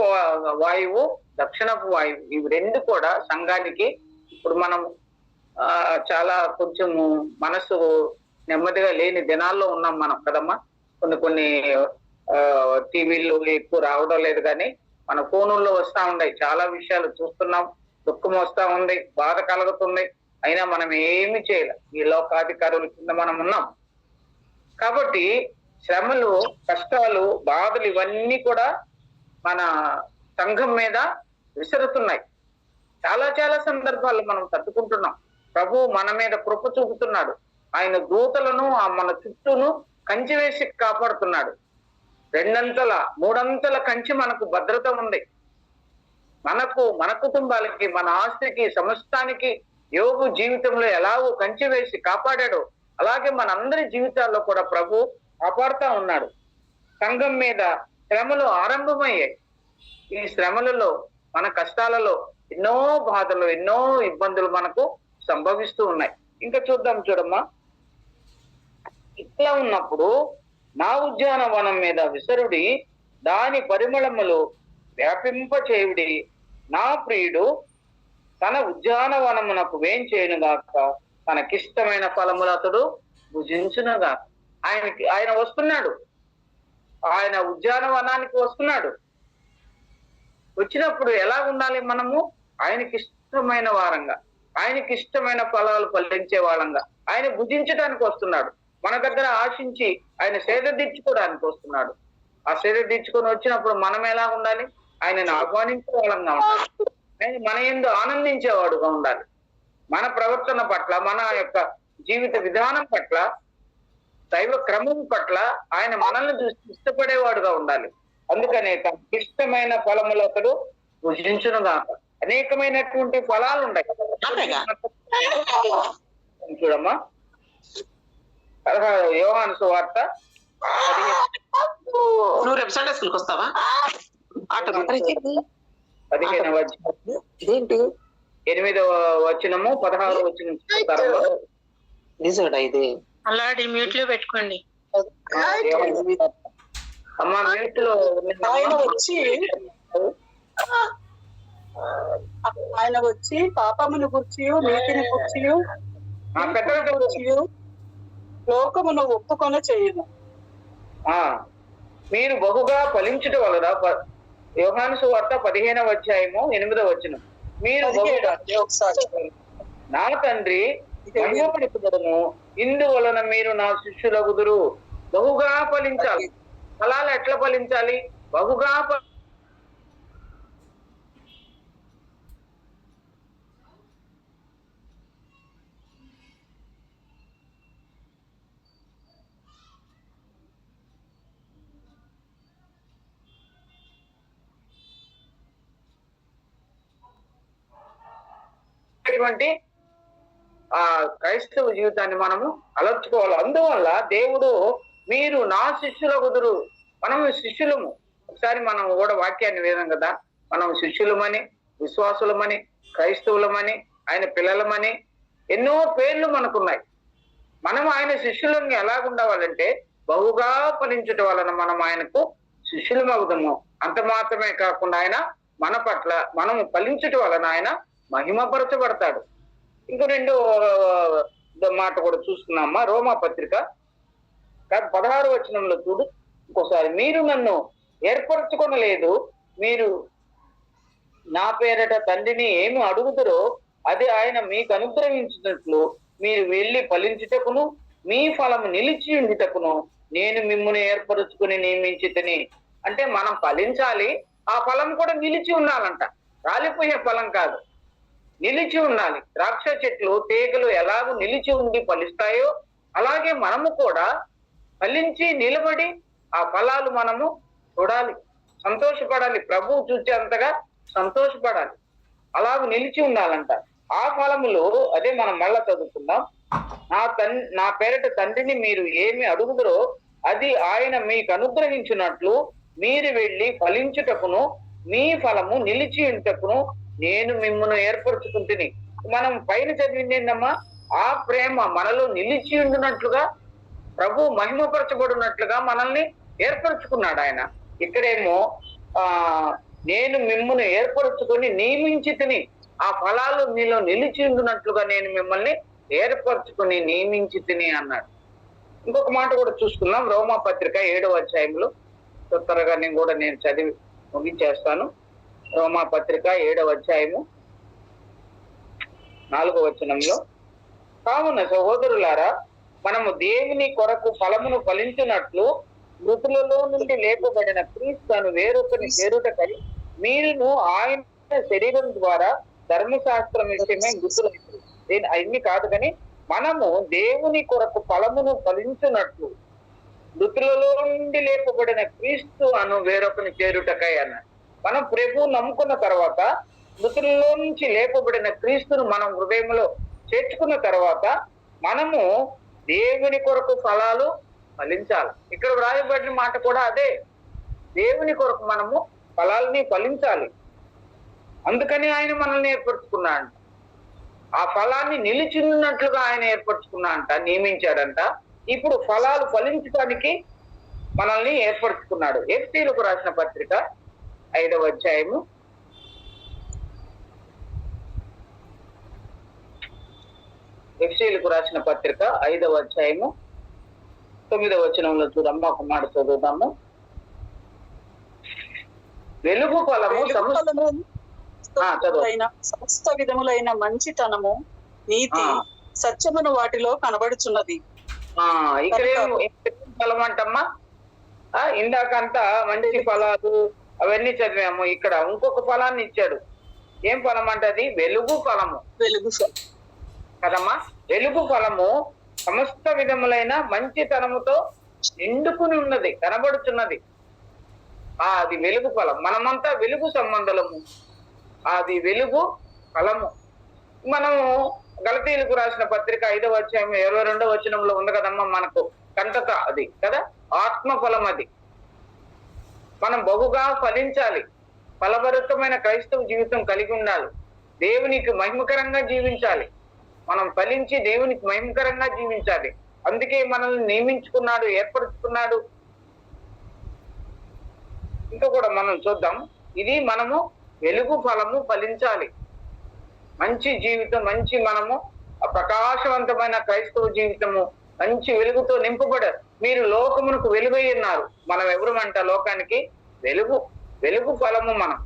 వాయువు, దక్షిణపు వాయువు, ఇవి రెండు కూడా సంఘానికి ఇప్పుడు మనం చాలా కొంచెం మనసు నెమ్మదిగా లేని దినాల్లో ఉన్నాం మనం కదమ్మా. కొన్ని టీవీల్లో ఎక్కువ రావడం లేదు, కానీ మన ఫోనుల్లో వస్తా ఉన్నాయి, చాలా విషయాలు చూస్తున్నాం. దుఃఖం వస్తా ఉంది, బాధ కలుగుతుంది, అయినా మనం ఏమి చేయలేం. ఈ లోకాధికారుల కింద మనం ఉన్నాం. కాబట్టి శ్రమలు, కష్టాలు, బాధలు ఇవన్నీ కూడా మన సంఘం మీద విసురుతున్నాయి. చాలా చాలా సందర్భాల్లో మనం తట్టుకుంటున్నాం. ప్రభు మన మీద కృప చూపుతున్నాడు. ఆయన దూతలను మన చుట్టూను కంచి వేసి కాపాడుతున్నాడు. రెండంతల మూడంతల కంచి మనకు భద్రత ఉంది. మన కుటుంబాలకి, మన ఆస్తికి, సమస్తానికి యోగు జీవితంలో ఎలాగో కంచి వేసి కాపాడాడో అలాగే మనందరి జీవితాల్లో కూడా ప్రభు కాపాడుతా ఉన్నాడు. సంఘం మీద శ్రమలు ఆరంభమయ్యాయి. ఈ శ్రమలలో, మన కష్టాలలో ఎన్నో బాధలు, ఎన్నో ఇబ్బందులు మనకు సంభవిస్తూ ఉన్నాయి. ఇంకా చూడమ్మా. ఇట్లా ఉన్నప్పుడు నా ఉద్యానవనం మీద విసరుడి, దాని పరిమళములు వ్యాపింపచేయుడి. నా ప్రియుడు తన ఉద్యానవనమునకు వేంచేయునుగాక, తనకిష్టమైన ఫలములు అతడు భుజించునుగాక. ఆయన వస్తున్నాడు, ఆయన ఉద్యానవనానికి వస్తున్నాడు. వచ్చినప్పుడు ఎలా ఉండాలి? మనము ఆయనకి ఇష్టమైన వారంగా, ఆయనకి ఇష్టమైన ఫలాలు ఫలించే వాళ్ళంగా ఆయన భుజించడానికి వస్తున్నాడు. మన దగ్గర ఆశించి ఆయన సేద తీర్చుకోవడానికి వస్తున్నాడు. ఆ సేద తీర్చుకొని వచ్చినప్పుడు మనం ఎలా ఉండాలి? ఆయనను ఆహ్వానించే వాళ్ళంగా ఉండాలి. ఆయన మన యందు ఆనందించేవాడుగా ఉండాలి. మన ప్రవర్తన పట్ల, మన యొక్క జీవిత విధానం పట్ల, దైవ క్రమం పట్ల ఆయన మనల్ని చూసి ఇష్టపడేవాడుగా ఉండాలి. అందుకనే తనకి ఇష్టమైన ఫలములు అతడు భుజించునుగాక. అనేకమైనటువంటి ఫలాలు ఉన్నాయి చూడమ్మా. 16 యోహాను సువార్త 15వ అధ్యాయం 8వ వచనము 16వ వచనం చూస్తారమ్మా. ఇది అలాంటి మ్యూట్ లో పెట్టుకోండి అమ్మా. మ్యూట్ లో ఆయన వచ్చి పాపమును గుర్చియు, నీతిని గుర్చియు, లోకమును ఒప్పుకొన చేయును. మీరు బహుగా ఫలించుట వలన, యోహాను సువార్త 15వ అధ్యాయము 8వ వచనం. మీరు నా తండ్రి మహిమపరచబడును, ఇందువలన మీరు నా శిష్యులగుదురు. బహుగా ఫలించాలి. ఫలాలు ఎట్లా ఫలించాలి? బహుగా ఆ క్రైస్తవ జీవితాన్ని మనము అలర్చుకోవాలి. అందువల్ల దేవుడు మీరు నా శిష్యులగుదురు. మనం శిష్యులము. ఒకసారి మనం కూడా వాక్యాన్ని వేదాం కదా, మనం శిష్యులమని, విశ్వాసులమని, క్రైస్తవులమని, ఆయన పిల్లలమని ఎన్నో పేర్లు మనకున్నాయి. మనం ఆయన శిష్యులని ఎలాగుండవాలంటే బహుగా ఫలించుట వలన మనం ఆయనకు శిష్యులమవుదాము. అంత మాత్రమే కాకుండా ఆయన మన పట్ల మనము ఫలించుట వలన ఆయన మహిమపరచబడతాడు. ఇంకో 2వ మాట కూడా చూస్తున్నామా. రోమా పత్రిక 16వ వచనంలో చూడు ఇంకోసారి. మీరు నన్ను ఏర్పరచుకొనలేదు, మీరు నా పేరట తండ్రిని ఏమి అడుగుతారో అది ఆయన మీకు అనుగ్రహించినట్లు మీరు వెళ్ళి ఫలించుటకును మీ ఫలము నిలిచి ఉండుటకును నేను మిమ్మును ఏర్పరచుకుని నియమించితిని. అంటే మనం ఫలించాలి, ఆ ఫలం కూడా నిలిచి ఉండాలంట. రాలిపోయే ఫలం కాదు, నిలిచి ఉండాలి. ద్రాక్ష చెట్లు, తీగలు ఎలాగో నిలిచి ఉండి ఫలిస్తాయో అలాగే మనము కూడా ఫలించి నిలబడి ఆ ఫలాలు మనము చూడాలి, సంతోషపడాలి. ప్రభువు చూచేంతగా సంతోషపడాలి. అలాగ నిలిచి ఉండాలంట. ఆ ఫలములు అదే మనం మళ్ళా చదువుకుందాం. నా పేరట తండ్రిని మీరు ఏమి అడుగుదరో అది ఆయన మీకు అనుగ్రహించినట్లు మీరు వెళ్ళి ఫలించుటకును మీ ఫలము నిలిచి ఉంటకును నేను మిమ్మును ఏర్పరచుకుంటుని. మనం పైన చదివింది ఏంటమ్మా? ఆ ప్రేమ మనలో నిలిచి ఉండినట్లుగా, ప్రభు మహిమపరచబడినట్లుగా మనల్ని ఏర్పరచుకున్నాడు ఆయన. ఇక్కడేమో నేను మిమ్మును ఏర్పరచుకొని నియమించితిని, ఆ ఫలాలు మీలో నిలిచి ఉండినట్లుగా నేను మిమ్మల్ని ఏర్పరచుకొని నియమించితిని అన్నాడు. ఇంకొక మాట కూడా చూసుకుందాం. రోమా పత్రిక 7వ అధ్యాయంలో త్వరగా నేను చదివి ముగించేస్తాను. రోమా పత్రిక 7వ అధ్యాయము 4వ వచనంలో, కావున సహోదరులారా మనము దేవుని కొరకు ఫలమును ఫలించినట్లు మృతులలో నుండి లేపబడిన క్రీస్తును వేరొకరిని చేరుటకై మీరును ఆయన శరీరం ద్వారా ధర్మశాస్త్రం విషయమే గుర్తులేదు. అన్ని కాదు కానీ మనము దేవుని కొరకు ఫలమును ఫలించినట్లు మృతులలో నుండి లేపబడిన క్రీస్తు అను వేరొకని చేరుటకై అన్నాడు. మనం ప్రభు నమ్ముకున్న తర్వాత మృతులలో నుంచి లేపబడిన క్రీస్తును మనం హృదయంలో చేర్చుకున్న తర్వాత మనము దేవుని కొరకు ఫలాలు ఫలించాలి. ఇక్కడ వ్రాయబడిన మాట కూడా అదే, దేవుని కొరకు మనము ఫలాలని ఫలించాలి. అందుకని ఆయన మనల్ని ఏర్పరచుకున్నాడు. ఆ ఫలాన్ని నిలిచిన్నట్లుగా ఆయన ఏర్పరచుకున్నాడంట, నియమించాడంట. ఇప్పుడు ఫలాలు ఫలించడానికి మనల్ని ఏర్పరచుకున్నాడు. ఎఫెసీయులకు రాసిన పత్రిక 5వ అధ్యాయము ఎఫెసీయులకు రాసిన పత్రిక 5వ అధ్యాయము 9వ వచనంలో చూడమ్మా, ఒక మాట చదువుదాము. వెలుగు ఫలము సమస్త విధములైన మంచితనము, నీతి, సత్యమును వాటిలో కనబడుచున్నది. ఇక్కడ ఫలం అంటమ్మా, ఇందాకంతా మంచి ఫలాలు అవన్నీ చదివాము. ఇక్కడ ఇంకొక ఫలాన్ని ఇచ్చాడు. ఏం ఫలం అంటే అది వెలుగు ఫలము. వెలుగు కదమ్మా, వెలుగు ఫలము సమస్త విధములైన మంచితనముతో నిండుకుని ఉన్నది, కనబడుచున్నది. అది వెలుగు ఫలం. మనమంతా వెలుగు సంబంధము, అది వెలుగు ఫలము. మనము గలతీయులకు రాసిన పత్రిక 5వ అధ్యాయం 22వ వచనంలో ఉంది కదమ్మా, మనకు కంటత అది కదా, ఆత్మ ఫలం. అది మనం బహుగా ఫలించాలి, ఫలభరితమైన క్రైస్తవ జీవితం కలిగి ఉండాలి, దేవునికి మహిమకరంగా జీవించాలి. మనం ఫలించి దేవునికి మహిమకరంగా జీవించాలి. అందుకే మనల్ని నియమించుకున్నాడు, ఏర్పరచుకున్నాడు. ఇంకా కూడా మనం చూద్దాం. ఇది మనము వెలుగు ఫలము ఫలించాలి. మంచి జీవితం, మంచి మనము ప్రకాశవంతమైన క్రైస్తవ జీవితము మంచి వెలుగుతో నింపబడారు. మీరు లోకమునకు వెలుగై ఉన్నారు. మనం ఎవరమంట లోకానికి వెలుగు, వెలుగు ఫలము మనం.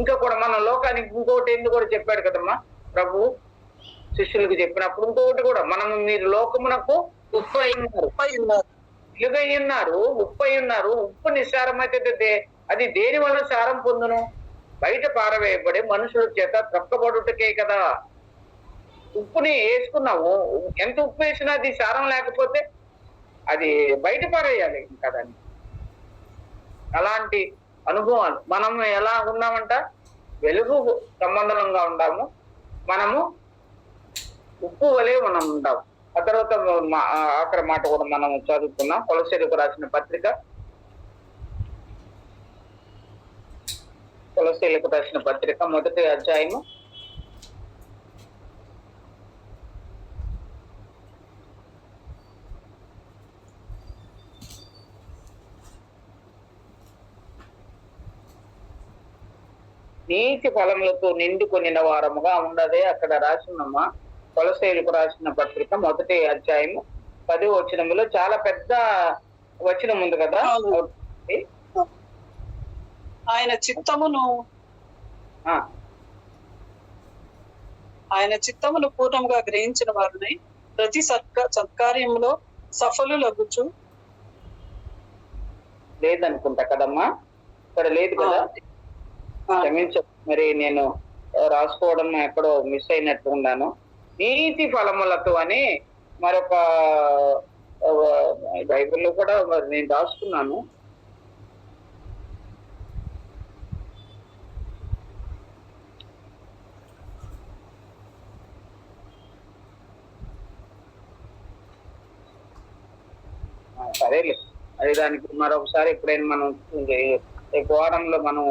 ఇంకా కూడా మనం లోకానికి ఇంకోటి ఎందుకు కూడా చెప్పాడు కదమ్మా ప్రభు శిష్యులకు చెప్పినప్పుడు, ఇంకొకటి కూడా మనము మీరు లోకమునకు ఉప్పు అయి ఉన్నారు, వెలుగై ఉన్నారు, ఉప్పు అయి ఉన్నారు. ఉప్పు నిస్సారమైతే అది దేని వల్ల సారం పొందును? బయట పారవేయబడి మనుషుల చేత త్రక్కబడుటకే కదా. ఉప్పుని వేసుకున్నాము, ఎంత ఉప్పు వేసినా అది సారం లేకపోతే అది బయట పారేయాలి కదా. అలాంటి అనుభవాలు మనం ఎలా ఉన్నామంట, వెలుగు సంబంధంగా ఉండాము, మనము ఉప్పు వలె మనం ఉండాము. ఆ తర్వాత ఆఖరి మాట కూడా మనం చదువుకున్నాం. కొలస్సీయులకు రాసిన పత్రిక, కొలస్సీయులకు రాసిన పత్రిక 1వ అధ్యాయము 'నీతి ఫలములతో నిండుకొనిన వారముగా ఉండదే అక్కడ రాసిందమ్మా. కొలస్సీయులకు రాసిన పత్రిక 1వ అధ్యాయము 10వ వచనములో చాలా పెద్ద వచనం ఉంది కదా. ఆయన చిత్తమును పూర్ణంగా గ్రహించిన వారిని ప్రతి సత్కార్యంలో సఫలులగుచు లేదనుకుంటా కదమ్మా, ఇక్కడ లేదు కదా, క్షమించ. మరి నేను రాసుకోవడం ఎక్కడో మిస్ అయినట్టు ఉన్నాను. నీతి ఫలములతో అని మరొక బైబిల్లో కూడా నేను రాసుకున్నాను. సరేలే, అది దానికి మరొకసారి ఎప్పుడైనా మనం వారంలో మనం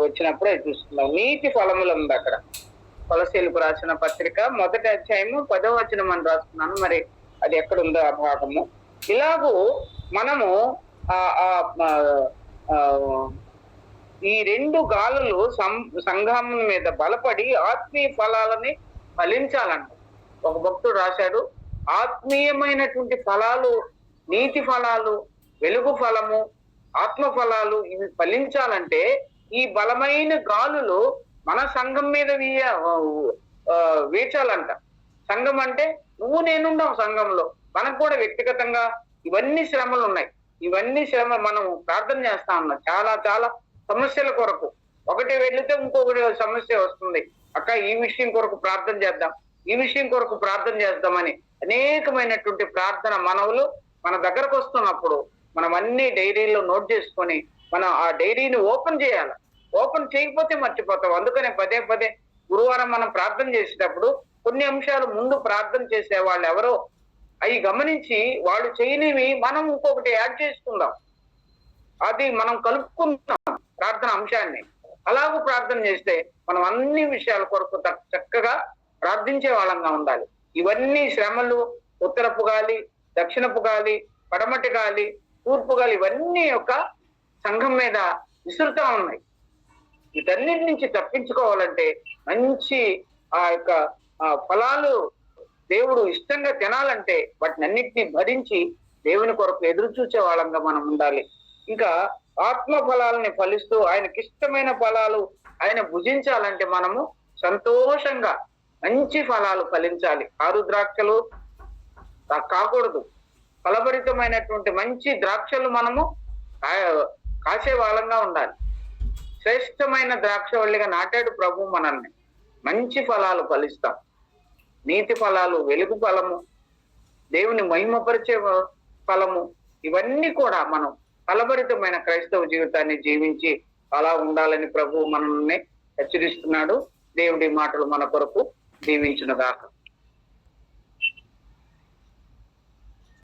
వచ్చినప్పుడే చూస్తున్నాం. నీతి ఫలములు ఉంది అక్కడ. కొలస్సీయులకు రాసిన పత్రిక 1వ అధ్యాయము 10వ వచనం అని రాస్తున్నాను. మరి అది ఎక్కడుందో ఆ భాగము. ఇలాగూ మనము ఈ 2 గాలులు సంఘం మీద బలపడి ఆత్మీయ ఫలాలని ఫలించాలంట. ఒక భక్తుడు రాశాడు, ఆత్మీయమైనటువంటి ఫలాలు, నీతి ఫలాలు, వెలుగు ఫలము, ఆత్మ ఫలాలు ఇవి ఫలించాలంటే ఈ బలమైన గాలులు మన సంఘం మీద వీచాలంట. సంఘం అంటే నువ్వు నేనుండవు సంఘంలో, మనకు కూడా వ్యక్తిగతంగా ఇవన్నీ శ్రమలు ఉన్నాయి. ఇవన్నీ శ్రమ మనం ప్రార్థన చేస్తా ఉన్నాం చాలా చాలా సమస్యల కొరకు. ఒకటి వెళితే ఇంకొకటి సమస్య వస్తుంది. అక్క ఈ విషయం కొరకు ప్రార్థన చేద్దాం, ఈ విషయం కొరకు ప్రార్థన చేద్దామని అనేకమైనటువంటి ప్రార్థన మనవులు మన దగ్గరకు వస్తున్నప్పుడు మనం అన్ని డైరీలో నోట్ చేసుకొని మనం ఆ డైరీని ఓపెన్ చేయాలి. ఓపెన్ చేయకపోతే మర్చిపోతాం. అందుకనే పదే పదే గురువారం మనం ప్రార్థన చేసేటప్పుడు కొన్ని అంశాలు ముందు ప్రార్థన చేసే వాళ్ళు ఎవరో అవి గమనించి వాళ్ళు చేయనివి మనం ఇంకొకటి యాడ్ చేసుకుందాం. అది మనం కలుపుకుందాం ప్రార్థన అంశాన్ని. అలాగూ ప్రార్థన చేస్తే మనం అన్ని విషయాల కొరకు చక్కగా ప్రార్థించే వాళ్ళంగా ఉండాలి. ఇవన్నీ శ్రమలు, ఉత్తరపు గాలి, దక్షిణపు గాలి, పడమటి గాలి, తూర్పు గాలి, ఇవన్నీ యొక్క సంఘం మీద విసురుతా ఉన్నాయి. వీటన్నిటి నుంచి తప్పించుకోవాలంటే మంచి ఆ యొక్క ఫలాలు దేవుడు ఇష్టంగా తినాలంటే వాటిని అన్నిటినీ భరించి దేవుని కొరకు ఎదురు చూసే వాళ్ళంగా మనం ఉండాలి. ఇంకా ఆత్మ ఫలాలని ఫలిస్తూ ఆయనకి ఇష్టమైన ఫలాలు ఆయన భుజించాలంటే మనము సంతోషంగా మంచి ఫలాలు ఫలించాలి. ఆరు ద్రాక్షలు కాకూడదు. ఫలభరితమైనటువంటి మంచి ద్రాక్షలు మనము కాసే వాళ్ళంగా ఉండాలి. శ్రేష్టమైన ద్రాక్షవల్లిగా నాటాడు ప్రభు మనల్ని. మంచి ఫలాలు ఫలిస్తాం. నీతి ఫలాలు, వెలుగు ఫలము, దేవుని మహిమపరిచే ఫలము, ఇవన్నీ కూడా మనం ఫలభరితమైన క్రైస్తవ జీవితాన్ని జీవించి అలా ఉండాలని ప్రభు మనల్ని హెచ్చరిస్తున్నాడు. దేవుడి మాటలు మన కొరకు దీవించునుగాక.